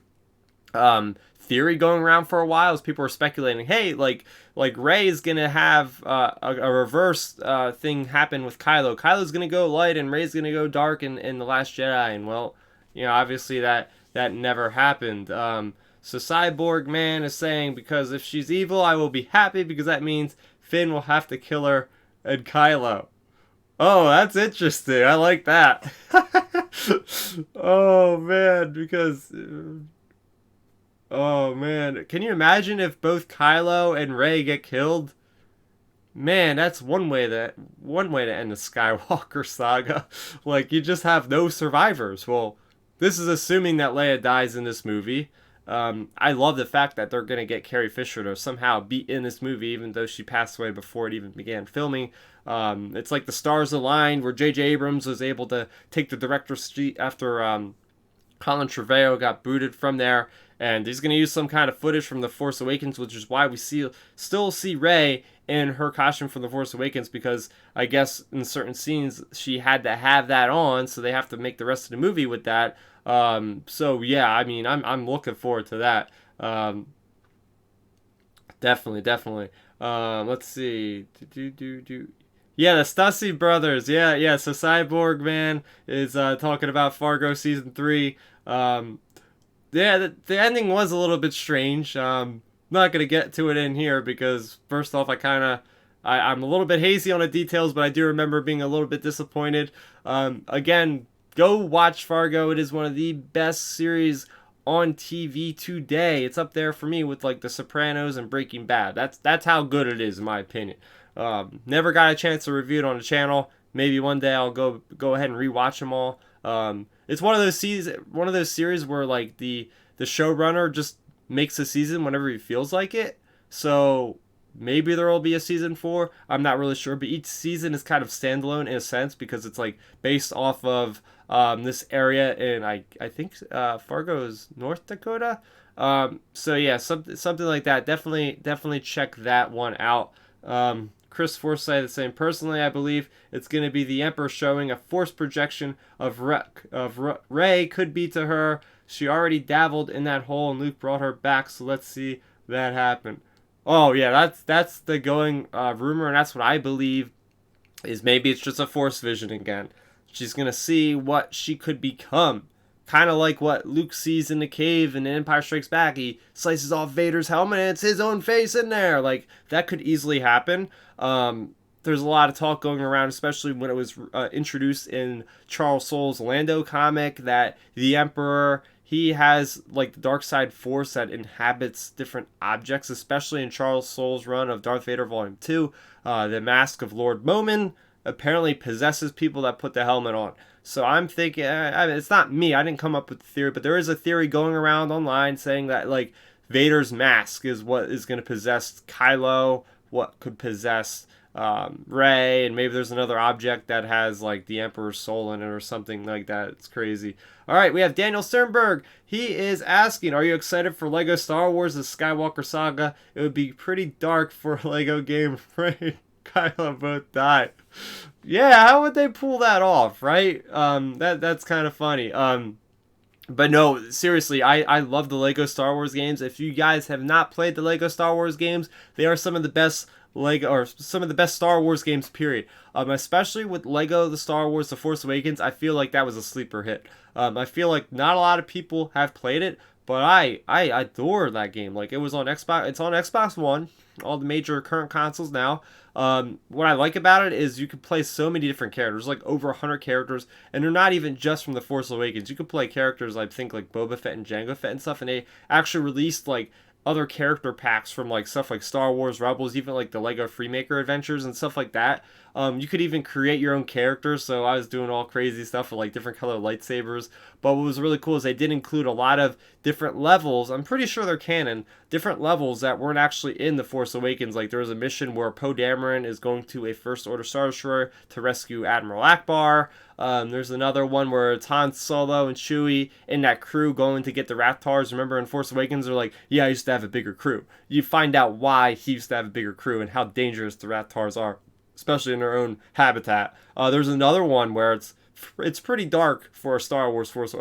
theory going around for a while, as people were speculating, hey, like Rey is gonna have a reverse thing happen with Kylo. Kylo's gonna go light and Rey's gonna go dark in The Last Jedi, and well, obviously that never happened. So Cyborg Man is saying, because if she's evil, I will be happy, because that means Finn will have to kill her and Kylo. Oh, that's interesting. I like that. Oh, man, because... Oh, man. Can you imagine if both Kylo and Rey get killed? Man, that's one way to end the Skywalker saga. Like, you just have no survivors. Well, this is assuming that Leia dies in this movie. I love the fact that they're going to get Carrie Fisher to somehow be in this movie, even though she passed away before it even began filming. It's like the stars aligned, where J.J. Abrams was able to take the director's seat after Colin Trevorrow got booted from there, and he's going to use some kind of footage from The Force Awakens, which is why we still see Rey in her costume from The Force Awakens, because I guess in certain scenes she had to have that on, so they have to make the rest of the movie with that. So yeah, I mean, I'm looking forward to that. Definitely. Let's see. Yeah, the Stussy brothers. Yeah. So Cyborg Man is talking about Fargo season 3. Yeah, the ending was a little bit strange. Not gonna get to it in here because first off, I'm a little bit hazy on the details, but I do remember being a little bit disappointed. Again, go watch Fargo. It is one of the best series on TV today. It's up there for me with like The Sopranos and Breaking Bad. That's how good it is in my opinion. Never got a chance to review it on the channel. Maybe one day I'll go ahead and rewatch them all. It's one of those series where like the showrunner just makes a season whenever he feels like it. So maybe there will be a season 4. I'm not really sure, but each season is kind of standalone in a sense because it's like based off of this area in I think Fargo is North Dakota. So yeah, something like that. Definitely check that one out. Chris Forsyth is saying, personally, I believe it's going to be the Emperor showing a force projection of Rey could be to her. She already dabbled in that hole and Luke brought her back, so let's see that happen. Oh yeah, that's the going rumor, and that's what I believe is maybe it's just a Force vision again. She's gonna see what she could become. Kind of like what Luke sees in the cave in Empire Strikes Back. He slices off Vader's helmet and it's his own face in there. Like, that could easily happen. There's a lot of talk going around, especially when it was introduced in Charles Soule's Lando comic, that the Emperor, he has like the dark side force that inhabits different objects, especially in Charles Soule's run of Darth Vader Volume 2. The Mask of Lord Momin apparently possesses people that put the helmet on. So I'm thinking, it's not me, I didn't come up with the theory, but there is a theory going around online saying that, like, Vader's mask is what is going to possess Kylo, what could possess Rey, and maybe there's another object that has like the Emperor's soul in it or something like that. It's crazy. All right, we have Daniel Sternberg. He is asking, are you excited for Lego Star Wars: The Skywalker Saga? It would be pretty dark for a Lego game. Rey, Kylo both die. Yeah, how would they pull that off, right? That's kind of funny. But no, seriously, I love the Lego Star Wars games. If you guys have not played the Lego Star Wars games, they are some of the best Star Wars games, period. Especially with Lego the Star Wars The Force Awakens, I feel like that was a sleeper hit. I feel like not a lot of people have played it, but I adore that game. Like, it was on Xbox, it's on Xbox One, all the major current consoles now. What I like about it is you can play so many different characters, like over 100 characters, and they're not even just from The Force Awakens. You can play characters, I think, like Boba Fett and Jango Fett and stuff, and they actually released, like, other character packs from, like, stuff like Star Wars Rebels, even like the Lego Freemaker Adventures and stuff like that. You could even create your own characters, so I was doing all crazy stuff with like different color lightsabers. But what was really cool is they did include a lot of different levels. I'm pretty sure they're canon. Different levels that weren't actually in The Force Awakens. Like, there was a mission where Poe Dameron is going to a First Order Star Destroyer to rescue Admiral Akbar. There's another one where it's Han Solo and Chewie in that crew going to get the Rathars. Remember in Force Awakens, they're like, yeah, I used to have a bigger crew. You find out why he used to have a bigger crew and how dangerous the Rathars are, especially in their own habitat. There's another one where it's pretty dark for a Star Wars Force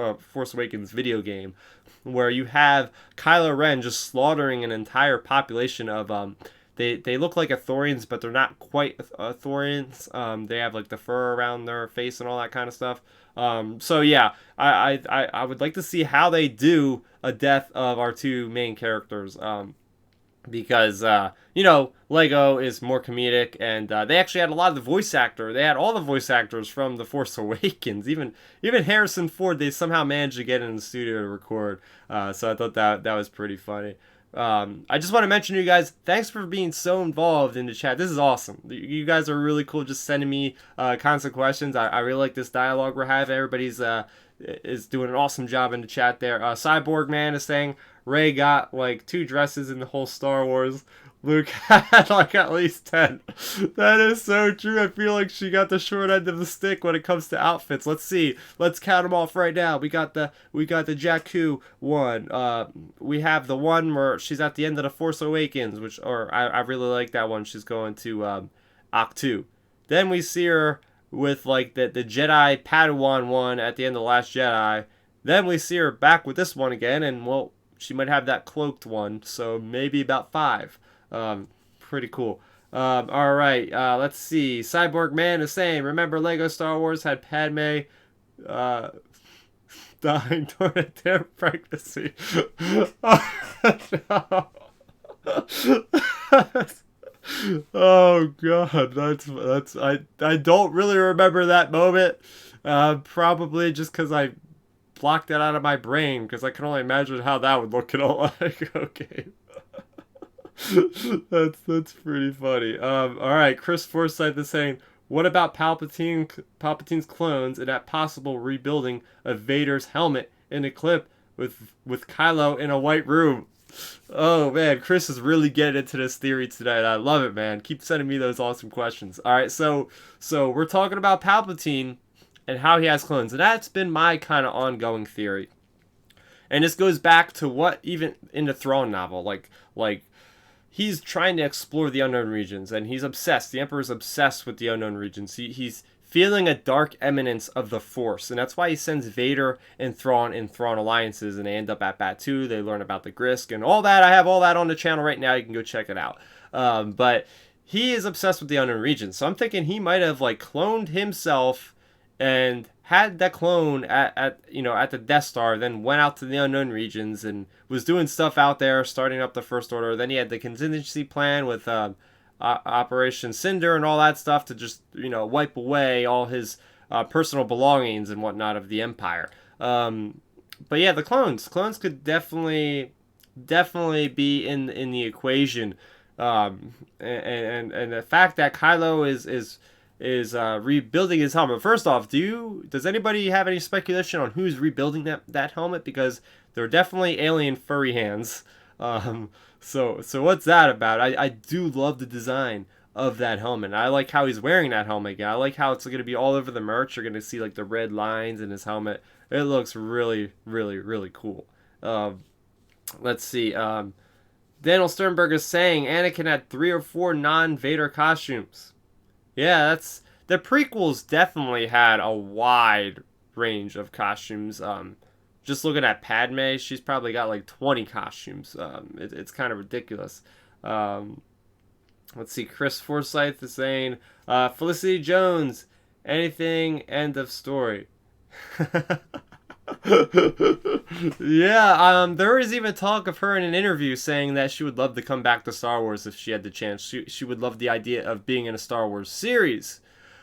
Awakens video game, where you have Kylo Ren just slaughtering an entire population of they look like Ithorians, but they're not quite Ithorians. They have like the fur around their face and all that kind of stuff. So yeah, I would like to see how they do a death of our two main characters. Because Lego is more comedic, and they actually had a lot of the voice actor. They had all the voice actors from The Force Awakens. Even Harrison Ford, they somehow managed to get in the studio to record. So I thought that was pretty funny. I just want to mention to you guys, thanks for being so involved in the chat. This is awesome. You guys are really cool, just sending me constant questions. I really like this dialogue we're having. Everybody's is doing an awesome job in the chat there. Cyborg Man is saying Rey got like 2 dresses in the whole Star Wars. Luke had like at least 10. That is so true. I feel like she got the short end of the stick when it comes to outfits. Let's see. Let's count them off right now. We got the Jakku one. We have the one where she's at the end of the Force Awakens, which I really like that one. She's going to Ahch-To. Then we see her with like the Jedi Padawan one at the end of The Last Jedi. Then we see her back with this one again, and well, she might have that cloaked one, so maybe about 5. Pretty cool. All right, let's see. Cyborg Man is saying, remember Lego Star Wars had Padme dying during a damn pregnancy. Oh god, that's I don't really remember that moment. Probably just because I blocked that out of my brain, because I can only imagine how that would look in a like okay. That's pretty funny. All right, Chris Forsyth is saying, what about Palpatine's clones and that possible rebuilding of Vader's helmet in a clip with Kylo in a white room? Oh man, Chris is really getting into this theory tonight. I love it, man. Keep sending me those awesome questions. All right, so we're talking about Palpatine and how he has clones, and that's been my kind of ongoing theory. And this goes back to what even in the Thrawn novel, like he's trying to explore the unknown regions, and he's obsessed. The Emperor's obsessed with the unknown regions. He's feeling a dark eminence of the Force, and that's why he sends Vader and Thrawn in Thrawn alliances, and they end up at Batuu. They learn about the Grysk and all that. I have all that on the channel right now. You can go check it out. But he is obsessed with the unknown regions, so I'm thinking he might have like cloned himself and had that clone at the Death Star, then went out to the unknown regions and was doing stuff out there, starting up the First Order. Then he had the contingency plan with Operation Cinder and all that stuff to just wipe away all his personal belongings and whatnot of the Empire. But yeah, the clones could definitely be in the equation. And the fact that Kylo is rebuilding his helmet. First off, does anybody have any speculation on who's rebuilding that helmet? Because they're definitely alien furry hands. So what's that about? I do love the design of that helmet. I like how he's wearing that helmet again. I like how it's going to be all over the merch. You're going to see like the red lines in his helmet. It looks really, really, really cool. Let's see. Daniel Sternberg is saying Anakin had 3 or 4 non-Vader costumes. Yeah, the prequels definitely had a wide range of costumes. Just looking at Padme, she's probably got like 20 costumes. It's kind of ridiculous. Let's see, Chris Forsyth is saying Felicity Jones, anything, end of story. Yeah, there is even talk of her in an interview saying that she would love to come back to Star Wars if she had the chance. She would love the idea of being in a Star Wars series.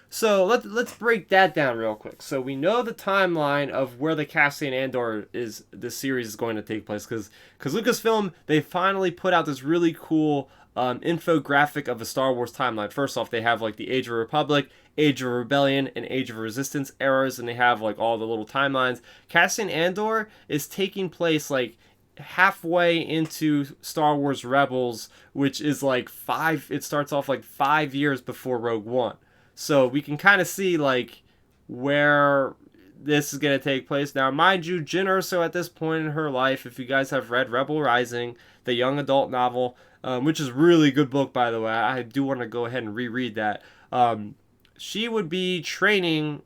So let's break that down real quick. So we know the timeline of where the Cassian Andor the series is going to take place, because Lucasfilm, they finally put out this really cool infographic of a Star Wars timeline. First off, they have like the Age of Republic, Age of Rebellion, and Age of Resistance eras, and they have like all the little timelines. Cassian Andor is taking place like halfway into Star Wars Rebels, which is like it starts off like 5 years before Rogue One. So we can kind of see like where this is going to take place. Now, mind you, Jyn Erso at this point in her life, if you guys have read Rebel Rising, the young adult novel, which is a really good book, by the way. I do want to go ahead and reread that. She would be training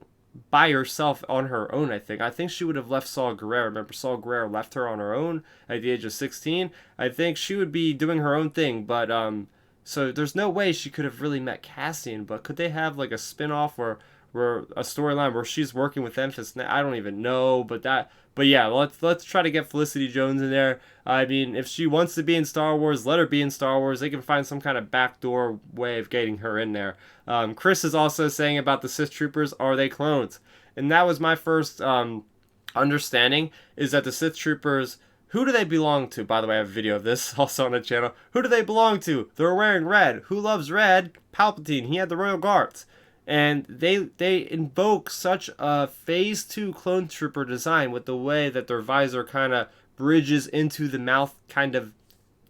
by herself on her own, I think. I think she would have left Saw Gerrera. Remember, Saw Gerrera left her on her own at the age of 16. I think she would be doing her own thing, but so there's no way she could have really met Cassian, but could they have like a spin-off where a storyline where she's working with Memphis? I don't even know, but yeah, let's try to get Felicity Jones in there. I mean, if she wants to be in Star Wars, let her be in Star Wars. They can find some kind of backdoor way of getting her in there. Chris is also saying about the Sith Troopers, are they clones? And that was my first understanding, is that the Sith Troopers, who do they belong to? By the way, I have a video of this also on the channel. Who do they belong to? They're wearing red. Who loves red? Palpatine. He had the Royal Guards. And they invoke such a Phase 2 clone trooper design with the way that their visor kind of bridges into the mouth kind of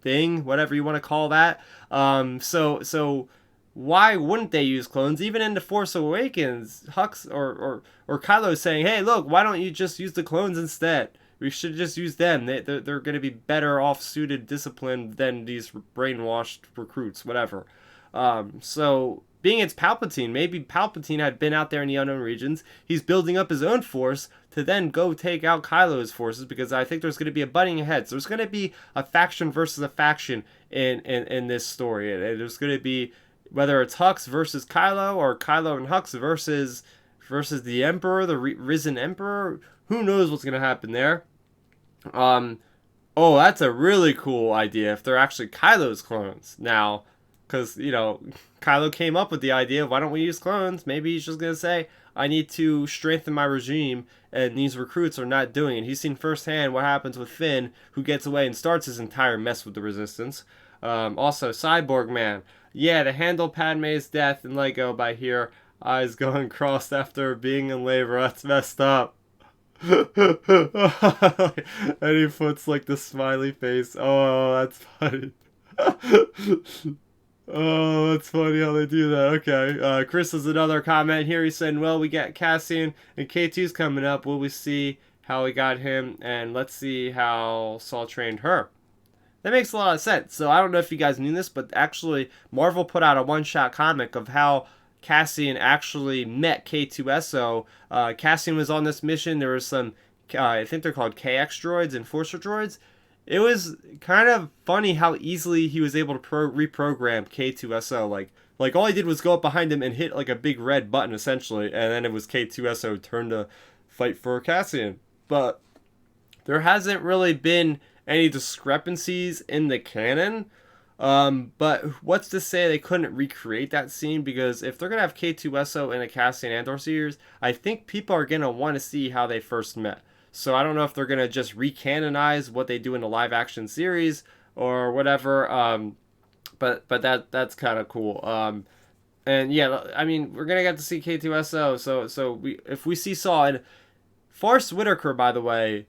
thing, whatever you want to call that. So why wouldn't they use clones? Even in The Force Awakens, Hux or Kylo is saying, hey, look, why don't you just use the clones instead? We should just use them. They're going to be better off suited, disciplined than these brainwashed recruits, whatever. So being it's Palpatine, maybe Palpatine had been out there in the unknown regions. He's building up his own force to then go take out Kylo's forces, because I think there's going to be a butting heads. There's going to be a faction versus a faction in this story. And there's going to be, whether it's Hux versus Kylo or Kylo and Hux versus the Emperor, the risen Emperor. Who knows what's going to happen there? Oh, that's a really cool idea if they're actually Kylo's clones. Now, because, Kylo came up with the idea of why don't we use clones? Maybe he's just going to say, I need to strengthen my regime, and these recruits are not doing it. He's seen firsthand what happens with Finn, who gets away and starts his entire mess with the Resistance. Also, Cyborg Man. Yeah, to handle Padme's death in Lego by here, eyes going crossed after being in labor. That's messed up. And he puts like the smiley face. Oh, that's funny. Oh, that's funny how they do that. Okay. Chris has another comment here. He's saying, well, we got Cassian and K2's coming up. Will we see how we got him? And let's see how Saul trained her. That makes a lot of sense. So I don't know if you guys knew this, but actually Marvel put out a one-shot comic of how Cassian actually met K2SO. Cassian was on this mission. There was some, I think they're called KX droids, Enforcer droids. It was kind of funny how easily he was able to reprogram K2SO. Like all he did was go up behind him and hit like a big red button essentially, and then it was K2SO turn to fight for Cassian. But there hasn't really been any discrepancies in the canon. But what's to say they couldn't recreate that scene? Because if they're gonna have K2SO in a Cassian Andor series, I think people are gonna want to see how they first met. So I don't know if they're gonna just recanonize what they do in the live action series or whatever. But that's kind of cool. And yeah, I mean we're gonna get to see K2SO. So if we see Saw and Forrest Whitaker, by the way,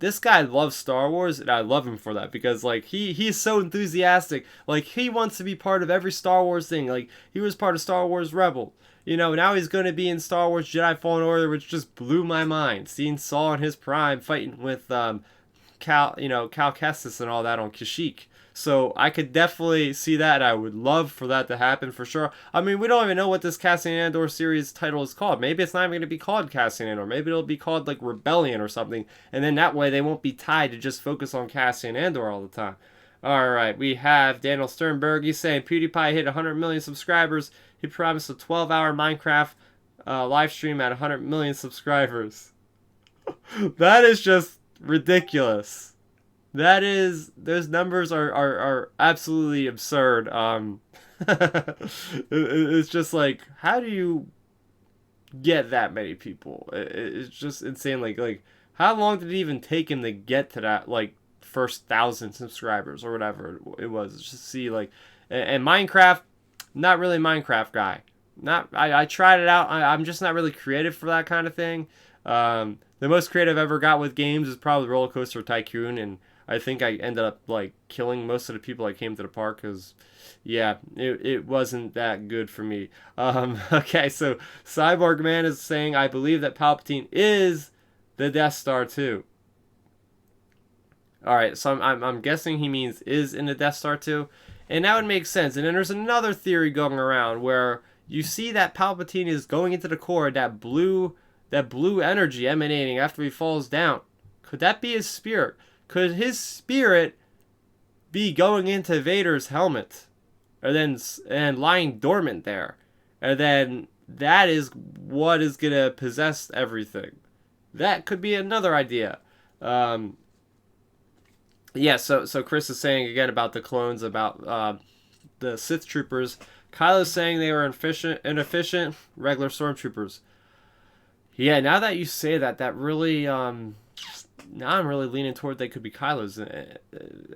this guy loves Star Wars, and I love him for that because like he's so enthusiastic. Like he wants to be part of every Star Wars thing. Like he was part of Star Wars Rebel. You know, now he's going to be in Star Wars Jedi Fallen Order, which just blew my mind. Seeing Saw in his prime fighting with Cal Kestis and all that on Kashyyyk. So I could definitely see that. I would love for that to happen for sure. I mean, we don't even know what this Cassian Andor series title is called. Maybe it's not even going to be called Cassian Andor. Maybe it'll be called like Rebellion or something. And then that way they won't be tied to just focus on Cassian Andor all the time. Alright, we have Daniel Sternberg. He's saying PewDiePie hit 100 million subscribers. He promised a 12-hour Minecraft live stream at 100 million subscribers. That is just ridiculous. Those numbers are absolutely absurd. It's just like, how do you get that many people? It's just insane. Like how long did it even take him to get to that like first 1,000 subscribers or whatever it was? Just see like, and Minecraft, not really Minecraft guy. I tried it out. I'm just not really creative for that kind of thing. The most creative I ever got with games is probably Roller Coaster Tycoon, and I think I ended up like killing most of the people that came to the park because, yeah, it wasn't that good for me. Okay, so Cyborg Man is saying, I believe that Palpatine is the Death Star too. All right, so I'm guessing he means is in the Death Star too, and that would make sense. And then there's another theory going around where you see that Palpatine is going into the core, that blue energy emanating after he falls down. Could that be his spirit? Could his spirit be going into Vader's helmet, and lying dormant there, and then that is what is gonna possess everything? That could be another idea. Yeah. So Chris is saying again about the clones, about the Sith troopers. Kylo's saying they were inefficient regular stormtroopers. Yeah. Now that you say that, that really now I'm really leaning toward they could be Kylo's.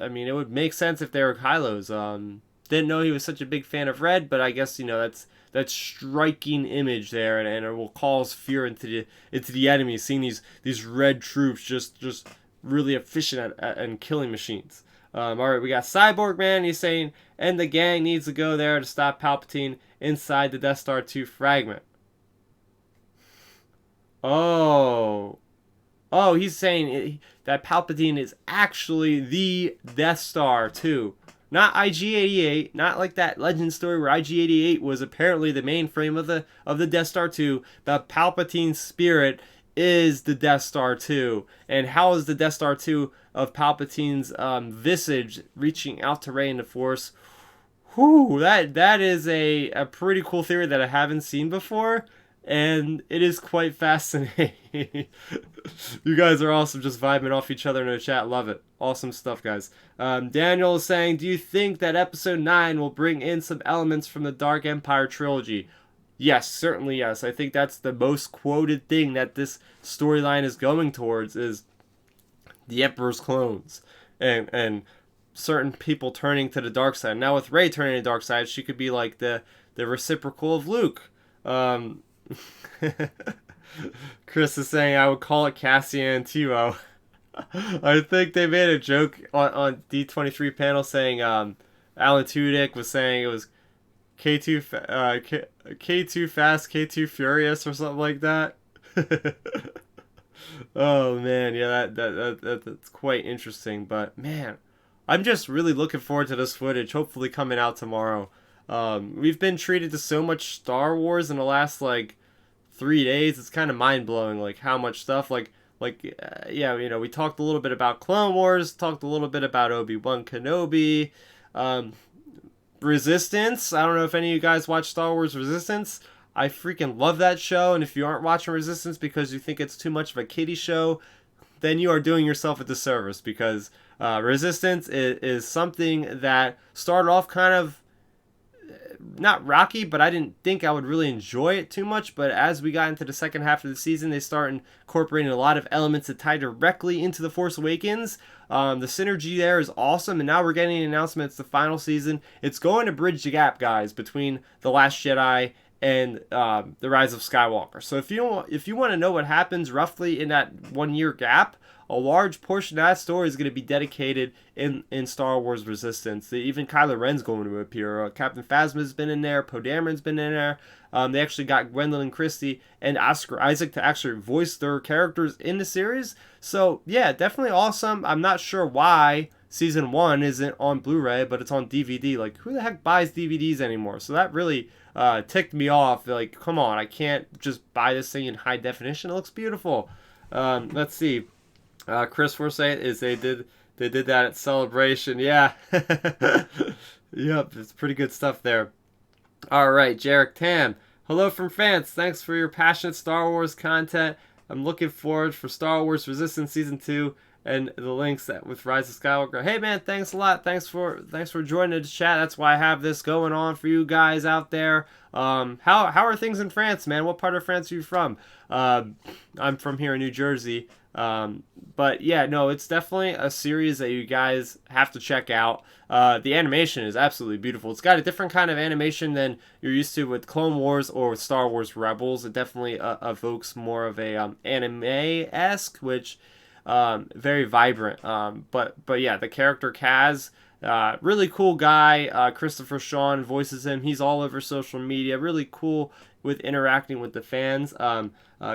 I mean, it would make sense if they were Kylo's. Didn't know he was such a big fan of Red, but I guess that's striking image there, and it will cause fear into the enemy, seeing these red troops just really efficient at killing machines. All right, we got Cyborg Man. He's saying, and the gang needs to go there to stop Palpatine inside the Death Star 2 fragment. Oh, he's saying that Palpatine is actually the Death Star too. Not IG-88, not like that legend story where IG-88 was apparently the mainframe of the Death Star 2. The Palpatine spirit is the Death Star 2. And how is the Death Star 2 of Palpatine's visage reaching out to Rey in the Force? Whew, that is a pretty cool theory that I haven't seen before. And it is quite fascinating. You guys are awesome, just vibing off each other in the chat. Love it. Awesome stuff, guys. Daniel is saying, do you think that episode 9 will bring in some elements from the Dark Empire trilogy? Yes, certainly yes. I think that's the most quoted thing that this storyline is going towards, is the Emperor's clones. And certain people turning to the dark side. Now with Rey turning to the dark side, she could be like the reciprocal of Luke. Chris is saying I would call it Cassian Timo. I think they made a joke on D23 panel saying Alan Tudyk was saying it was K2 K2 fast, K2 furious or something like that. Oh man, yeah, that's quite interesting. But man, I'm just really looking forward to this footage. Hopefully coming out tomorrow. We've been treated to so much Star Wars in the last like 3 days. It's kind of mind blowing, like how much stuff. Yeah, we talked a little bit about Clone Wars, talked a little bit about Obi-Wan Kenobi, um, Resistance. I don't know if any of you guys watch Star Wars Resistance. I freaking love that show, and if you aren't watching Resistance because you think it's too much of a kiddie show, then you are doing yourself a disservice, because Resistance is something that started off kind of not rocky, but I didn't think I would really enjoy it too much. But as we got into the second half of the season, they start incorporating a lot of elements that tie directly into The Force Awakens. The synergy there is awesome, and now we're getting an announcement. It's the final season. It's going to bridge the gap, guys, between The Last Jedi and The Rise of Skywalker. So if you want to know what happens roughly in that 1 year gap, a large portion of that story is going to be dedicated in Star Wars Resistance. Even Kylo Ren's going to appear. Captain Phasma's been in there. Poe Dameron's been in there. They actually got Gwendolyn Christie and Oscar Isaac to actually voice their characters in the series. So, yeah, definitely awesome. I'm not sure why Season 1 isn't on Blu-ray, but it's on DVD. Like, who the heck buys DVDs anymore? So that really ticked me off. Like, come on, I can't just buy this thing in high definition. It looks beautiful. Let's see. Chris Forsyth is they did that at Celebration. Yeah. Yep, it's pretty good stuff there. All right, Jarek Tam. Hello from France. Thanks for your passionate Star Wars content. I'm looking forward for Star Wars Resistance Season 2 and the links that with Rise of Skywalker. Hey man, thanks a lot. Thanks for joining the chat. That's why I have this going on for you guys out there. How are things in France, man? What part of France are you from? I'm from here in New Jersey. But yeah, no, it's definitely a series that you guys have to check out. The animation is absolutely beautiful. It's got a different kind of animation than you're used to with Clone Wars or with Star Wars Rebels. It definitely evokes more of a anime-esque, which very vibrant. But yeah, the character Kaz, really cool guy. Christopher Sean voices him. He's all over social media. Really cool with interacting with the fans.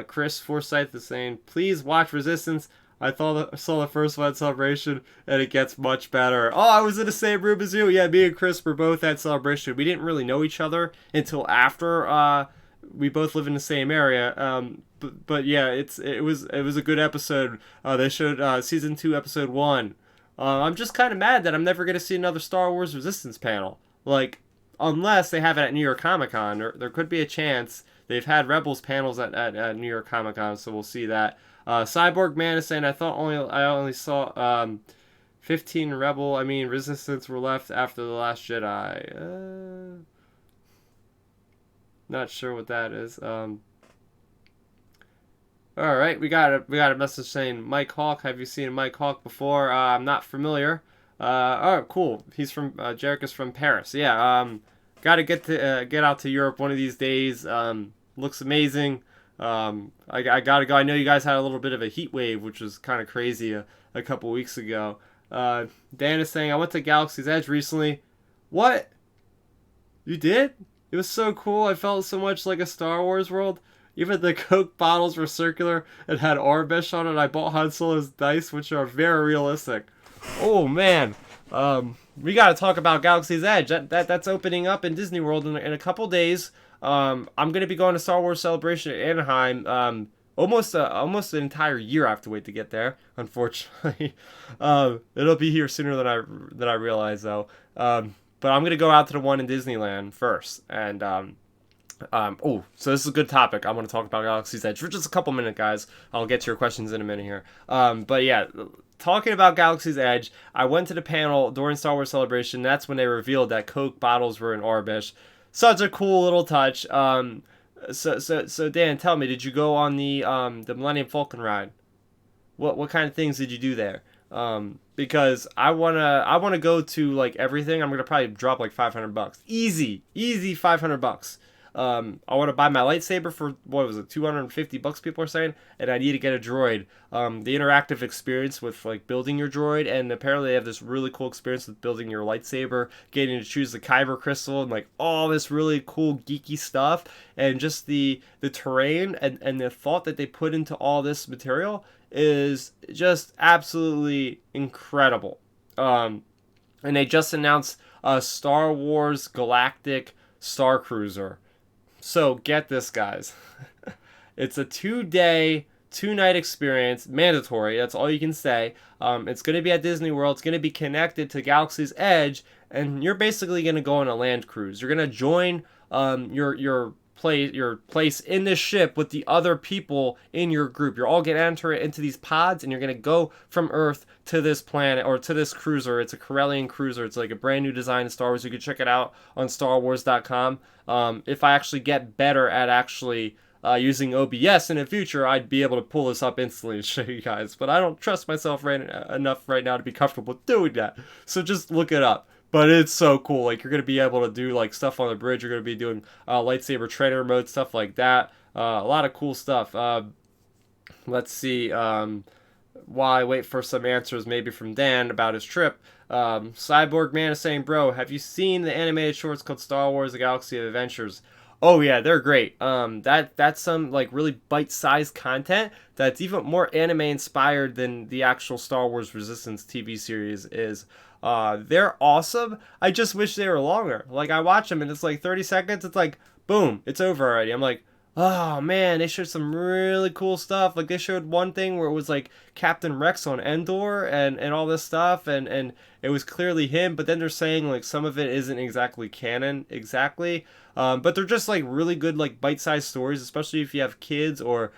Chris Forsyth is saying, please watch Resistance. I saw the first one at Celebration, and it gets much better. Oh, I was in the same room as you. Yeah, me and Chris were both at Celebration. We didn't really know each other until after we both live in the same area. But yeah, it was a good episode. They showed Season 2, Episode 1. I'm just kind of mad that I'm never going to see another Star Wars Resistance panel. Like, unless they have it at New York Comic Con. There could be a chance. They've had Rebels panels at New York Comic Con, so we'll see that. Cyborg Man is saying, I only saw 15 Resistance were left after The Last Jedi. Not sure what that is. All right, we got a message saying, Mike Hawk. Have you seen Mike Hawk before? I'm not familiar. Oh, cool. He's from Jarek is from Paris. Yeah. Got to get out to Europe one of these days. Looks amazing. I gotta go. I know you guys had a little bit of a heat wave, which was kind of crazy a couple weeks ago. Dan is saying, I went to Galaxy's Edge recently. What? You did? It was so cool. I felt so much like a Star Wars world. Even the Coke bottles were circular and had Orbish on it. I bought Han Solo's dice, which are very realistic. Oh man. We gotta talk about Galaxy's Edge. That's opening up in Disney World in a couple days. I'm gonna be going to Star Wars Celebration at Anaheim. Almost an entire year I have to wait to get there. Unfortunately, it'll be here sooner than I realize though. But I'm gonna go out to the one in Disneyland first, and so this is a good topic. I want to talk about Galaxy's Edge for just a couple minutes, guys. I'll get to your questions in a minute here. But yeah, talking about Galaxy's Edge, I went to the panel during Star Wars Celebration. That's when they revealed that Coke bottles were in Orbish. Such a cool little touch. So Dan, tell me, did you go on the Millennium Falcon ride? What kind of things did you do there? Because I wanna go to like everything. I'm gonna probably drop like $500. Easy $500. I want to buy my lightsaber for, what was it, $250 people are saying, and I need to get a droid. The interactive experience with like building your droid, and apparently they have this really cool experience with building your lightsaber, getting to choose the Kyber crystal, and like all this really cool geeky stuff, and just the terrain and the thought that they put into all this material is just absolutely incredible. And they just announced a Star Wars Galactic Star Cruiser. So get this, guys. It's a 2-day, 2-night experience, mandatory. That's all you can say. It's going to be at Disney World. It's going to be connected to Galaxy's Edge, and you're basically going to go on a land cruise. You're going to join your place in this ship with the other people in your group. You're all going to enter into these pods, and you're going to go from Earth to this planet or to this cruiser. It's a Corellian cruiser. It's like a brand new design in Star Wars. You can check it out on StarWars.com. If I actually get better at actually using OBS in the future, I'd be able to pull this up instantly and show you guys. But I don't trust myself enough right now to be comfortable doing that. So just look it up. But it's so cool. Like, you're going to be able to do, like, stuff on the bridge. You're going to be doing lightsaber trainer mode, stuff like that. A lot of cool stuff. Let's see. While I wait for some answers maybe from Dan about his trip. Cyborg Man is saying, bro, have you seen the animated shorts called Star Wars: The Galaxy of Adventures? Oh yeah, they're great. That's some like really bite-sized content that's even more anime inspired than the actual Star Wars Resistance TV series is. They're awesome. I just wish they were longer. Like, I watch them and it's like 30 seconds. It's like, boom, it's over already. I'm like, oh man, they showed some really cool stuff. Like, they showed one thing where it was like Captain Rex on Endor and all this stuff, and it was clearly him, but then they're saying like some of it isn't exactly canon exactly. But they're just like really good, like bite-sized stories, especially if you have kids or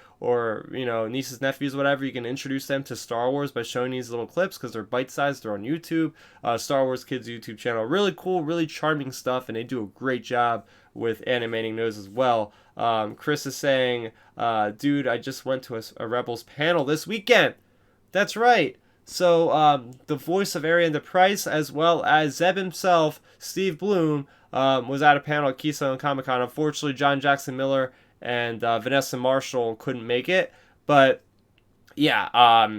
you know, nieces, nephews, whatever. You can introduce them to Star Wars by showing these little clips because they're bite-sized. They're on YouTube, Star Wars Kids YouTube channel. Really cool, really charming stuff, and they do a great job with animating those as well. Chris is saying, dude, I just went to a Rebels panel this weekend. That's right. So the voice of Ariana Price, as well as Zeb himself, Steve Bloom, was at a panel at Keystone Comic Con. Unfortunately, John Jackson Miller and Vanessa Marshall couldn't make it, but yeah,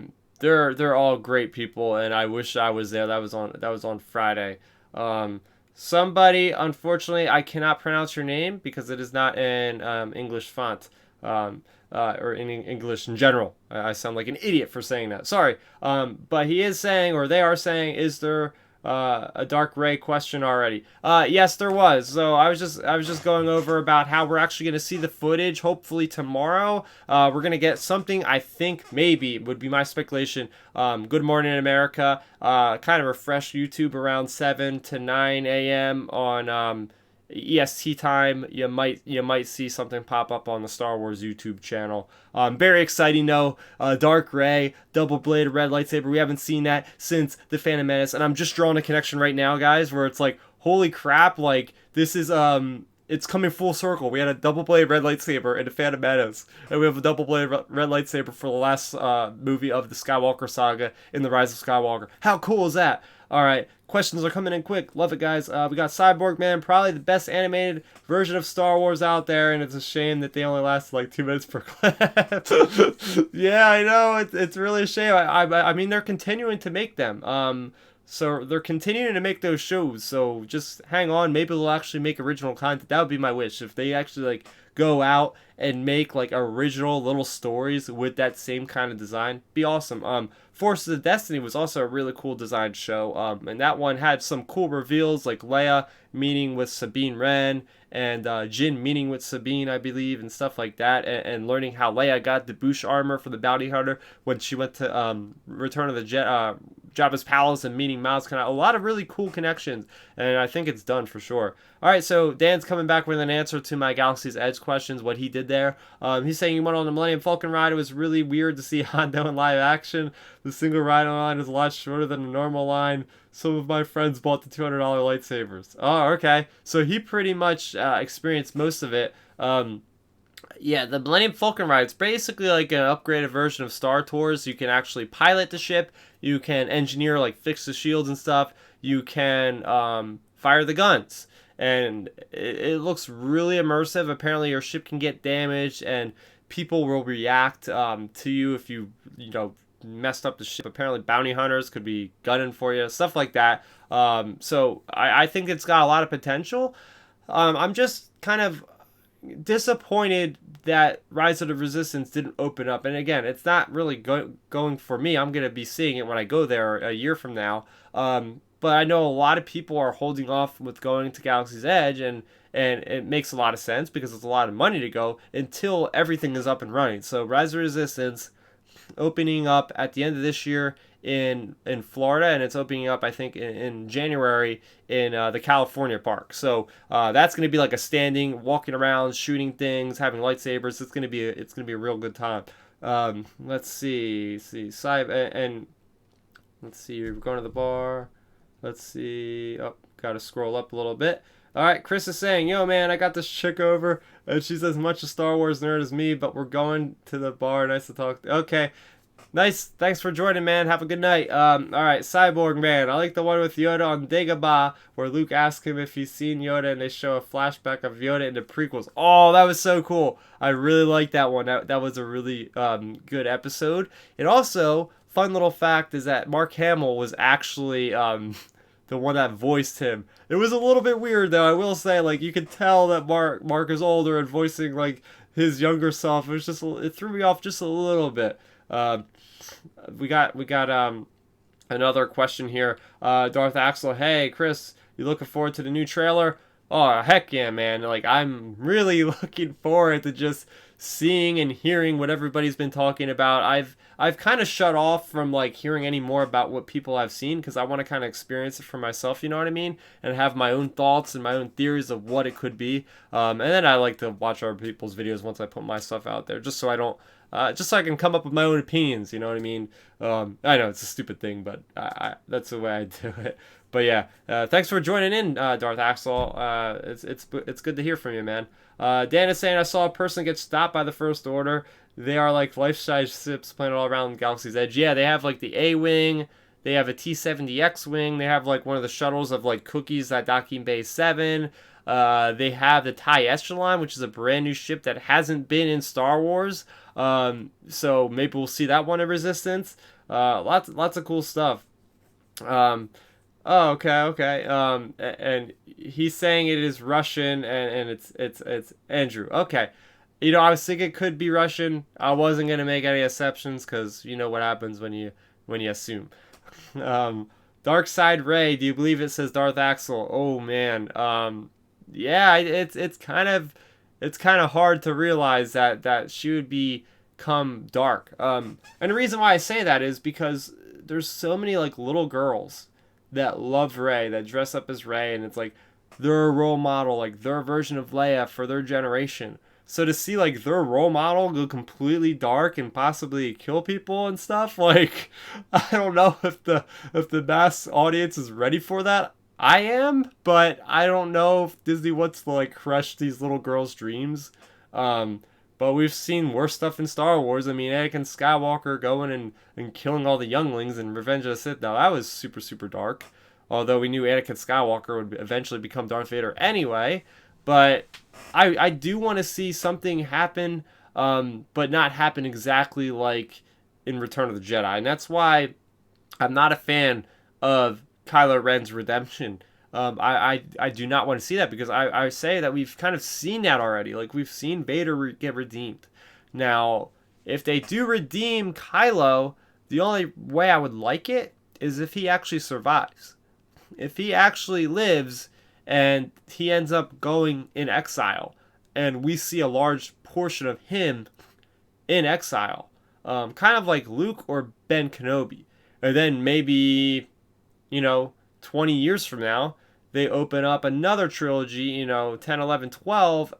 they're all great people, and I wish I was there. That was on Friday. Somebody, unfortunately, I cannot pronounce your name because it is not in English font. Or in English in general. I sound like an idiot for saying that. Sorry. But he is saying, or they are saying, is there a Dark Ray question already? Yes, there was. So I was just going over about how we're actually going to see the footage hopefully tomorrow. We're going to get something, I think maybe would be my speculation. Good Morning America, kind of refresh YouTube around 7 to 9 a.m. on EST time. You might see something pop up on the Star Wars YouTube channel. Very exciting though. Dark Ray, double bladed red lightsaber. We haven't seen that since the Phantom Menace, and I'm just drawing a connection right now, guys, where it's like, holy crap! Like, this is it's coming full circle. We had a double bladed red lightsaber in the Phantom Menace, and we have a double bladed red lightsaber for the last movie of the Skywalker saga in The Rise of Skywalker. How cool is that? All right, questions are coming in quick. Love it, guys. We got Cyborg Man, probably the best animated version of Star Wars out there, and it's a shame that they only lasted like 2 minutes per clip. Yeah, I know. It's really a shame. I mean, they're continuing to make them. So they're continuing to make those shows. So just hang on. Maybe they'll actually make original content. That would be my wish. If they actually like go out and make like original little stories with that same kind of design, be awesome. Forces of Destiny was also a really cool design show. And that one had some cool reveals, like Leia meeting with Sabine Wren and Jyn meeting with Sabine, I believe, and stuff like that, and learning how Leia got the Bouche armor for the bounty hunter when she went to Return of the Jabba's palace and meeting Maz Kanata. A lot of really cool connections, and I think it's done for sure. All right, so Dan's coming back with an answer to my Galaxy's Edge questions, what he did there. He's saying he went on the Millennium Falcon ride. It was really weird to see Hondo in live action. The single ride on line is a lot shorter than a normal line. Some of my friends bought the $200 lightsabers. Oh, okay. So he pretty much experienced most of it. Yeah, the Millennium Falcon ride, it's basically like an upgraded version of Star Tours. You can actually pilot the ship. You can engineer, like fix the shields and stuff. You can fire the guns. And it looks really immersive. Apparently your ship can get damaged and people will react to you if you messed up the ship. Apparently bounty hunters could be gunning for you, stuff like that. So I think it's got a lot of potential. I'm just kind of disappointed that Rise of the Resistance didn't open up. And again, it's not really going for me. I'm going to be seeing it when I go there a year from now. but I know a lot of people are holding off with going to Galaxy's Edge, and it makes a lot of sense because it's a lot of money to go until everything is up and running. So Rise of Resistance opening up at the end of this year in Florida, and it's opening up I think in January in the California park. So that's going to be like a standing, walking around, shooting things, having lightsabers. It's going to be a real good time. Let's see, and let's see. We're going to the bar. Let's see. Oh, gotta scroll up a little bit. All right, Chris is saying, "Yo, man, I got this chick over, and she's as much a Star Wars nerd as me, but we're going to the bar. Nice to talk." Okay, nice. Thanks for joining, man. Have a good night. All right, Cyborg Man. I like the one with Yoda on Dagobah, where Luke asks him if he's seen Yoda, and they show a flashback of Yoda in the prequels. Oh, that was so cool. I really liked that one. That was a really good episode. And also, fun little fact is that Mark Hamill was actually the one that voiced him. It was a little bit weird though, I will say. Like you could tell that Mark is older and voicing like his younger self. It threw me off just a little bit. Uh, we got another question here. Darth Axel, hey Chris, you looking forward to the new trailer? Oh heck yeah, man! Like I'm really looking forward to just seeing and hearing what everybody's been talking about. I've kind of shut off from like hearing any more about what people have seen because I want to kind of experience it for myself, you know what I mean, and have my own thoughts and my own theories of what it could be. And then I like to watch other people's videos once I put my stuff out there, just so I don't. Just so I can come up with my own opinions, you know what I mean? I know it's a stupid thing, but that's the way I do it. But yeah, thanks for joining in, Darth Axel. It's good to hear from you, man. Dan is saying I saw a person get stopped by the First Order. They are like life-size ships planted all around Galaxy's Edge. Yeah, they have like the A-wing. They have a T-70X wing. They have like one of the shuttles of like cookies at Docking Bay 7. They have the TIE Echelon, which is a brand new ship that hasn't been in Star Wars. So maybe we'll see that one in Resistance. Lots of cool stuff. Oh, okay. And he's saying it is Russian, and it's Andrew. Okay. You know, I was thinking it could be Russian. I wasn't gonna make any exceptions because you know what happens when you assume. Um, Dark Side Ray, do you believe it says Darth Axel? Oh man. Yeah, it's kind of hard to realize that she would become dark. And the reason why I say that is because there's so many like little girls that love Rey, that dress up as Rey, and it's like their role model, like their version of Leia for their generation. So to see like their role model go completely dark and possibly kill people and stuff, like I don't know if the mass audience is ready for that. I am, but I don't know if Disney wants to like crush these little girls' dreams. Um, but we've seen worse stuff in Star Wars. I mean, Anakin Skywalker going and killing all the younglings in Revenge of the Sith. Now that was super super dark. Although we knew Anakin Skywalker would eventually become Darth Vader anyway. But I do want to see something happen, but not happen exactly like in Return of the Jedi. And that's why I'm not a fan of Kylo Ren's redemption. I do not want to see that because I say that we've kind of seen that already. Like, we've seen Vader get redeemed. Now, if they do redeem Kylo, the only way I would like it is if he actually survives. If he actually lives and he ends up going in exile, and we see a large portion of him in exile, kind of like Luke or Ben Kenobi. And then maybe, 20 years from now, they open up another trilogy, 10, 11, 12,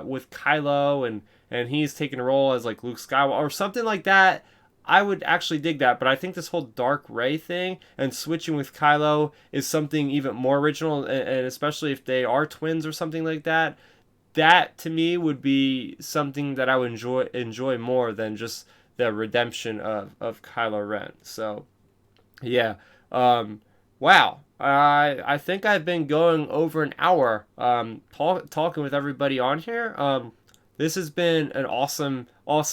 with Kylo, and he's taking a role as like Luke Skywalker or something like that. I would actually dig that, but I think this whole Dark Rey thing and switching with Kylo is something even more original, and especially if they are twins or something like that. That to me would be something that I would enjoy more than just the redemption of Kylo Ren. So yeah, wow. I think I've been going over an hour talking with everybody on here. This has been an awesome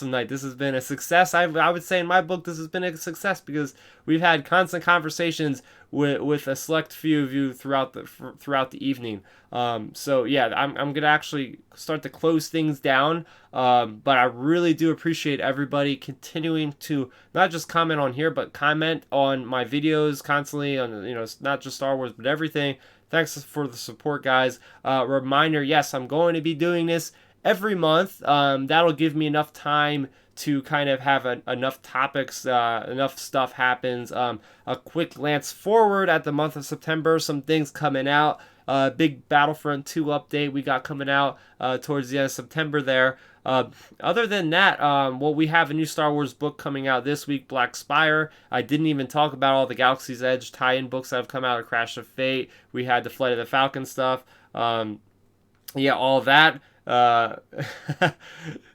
night. This has been a success. I would say in my book this has been a success because we've had constant conversations with a select few of you throughout the evening. So yeah, I'm gonna actually start to close things down. But I really do appreciate everybody continuing to not just comment on here, but comment on my videos constantly on, not just Star Wars, but everything. Thanks for the support, guys. Reminder, yes, I'm going to be doing this every month. That'll give me enough time to kind of have enough topics, enough stuff happens. A quick glance forward at the month of September, some things coming out. Big Battlefront 2 update we got coming out towards the end of September there. Other than that, well, we have a new Star Wars book coming out this week, Black Spire. I didn't even talk about all the Galaxy's Edge tie-in books that have come out of Crash of Fate. We had the Flight of the Falcon stuff. Yeah, all that.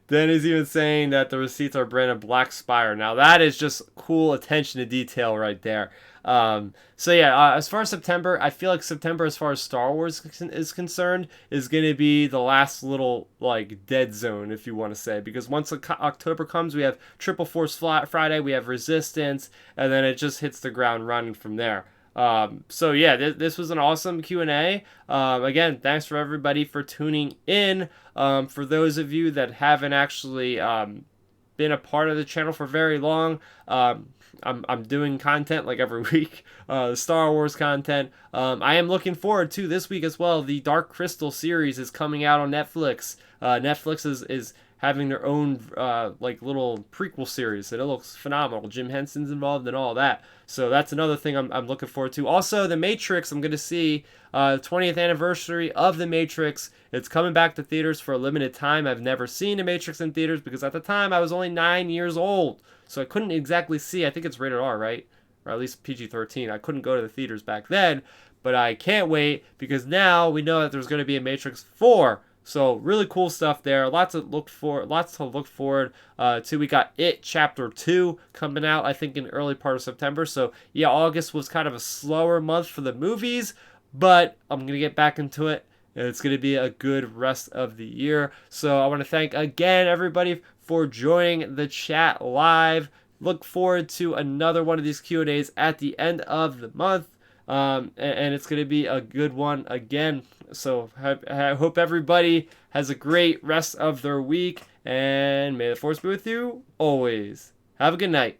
Then he's even saying that the receipts are branded Black Spire. Now that is just cool attention to detail right there. So yeah, as far as September, I feel like September, as far as Star Wars is concerned, is going to be the last little like dead zone, if you want to say, because once October comes, we have Triple Force Friday, we have Resistance, and then it just hits the ground running from there. So yeah, this was an awesome Q&A. Again, thanks for everybody for tuning in. For those of you that haven't actually been a part of the channel for very long, I'm doing content like every week, Star Wars content. I am looking forward to this week as well. The Dark Crystal series is coming out on Netflix. Netflix is having their own like little prequel series, and it looks phenomenal. Jim Henson's involved and all that, so that's another thing I'm looking forward to. Also, The Matrix, I'm going to see 20th anniversary of The Matrix. It's coming back to theaters for a limited time. I've never seen The Matrix in theaters because at the time I was only 9 years old, so I couldn't exactly see. I think it's rated R, right? Or at least PG-13. I couldn't go to the theaters back then, but I can't wait because now we know that there's going to be a Matrix 4. So really cool stuff there. Lots to look forward to. We got It Chapter 2 coming out, I think, in early part of September. So yeah, August was kind of a slower month for the movies, but I'm going to get back into it. And it's going to be a good rest of the year. So I want to thank again everybody for joining the chat live. Look forward to another one of these Q&As at the end of the month. And it's going to be a good one again. So I hope everybody has a great rest of their week, and may the Force be with you always. Have a good night.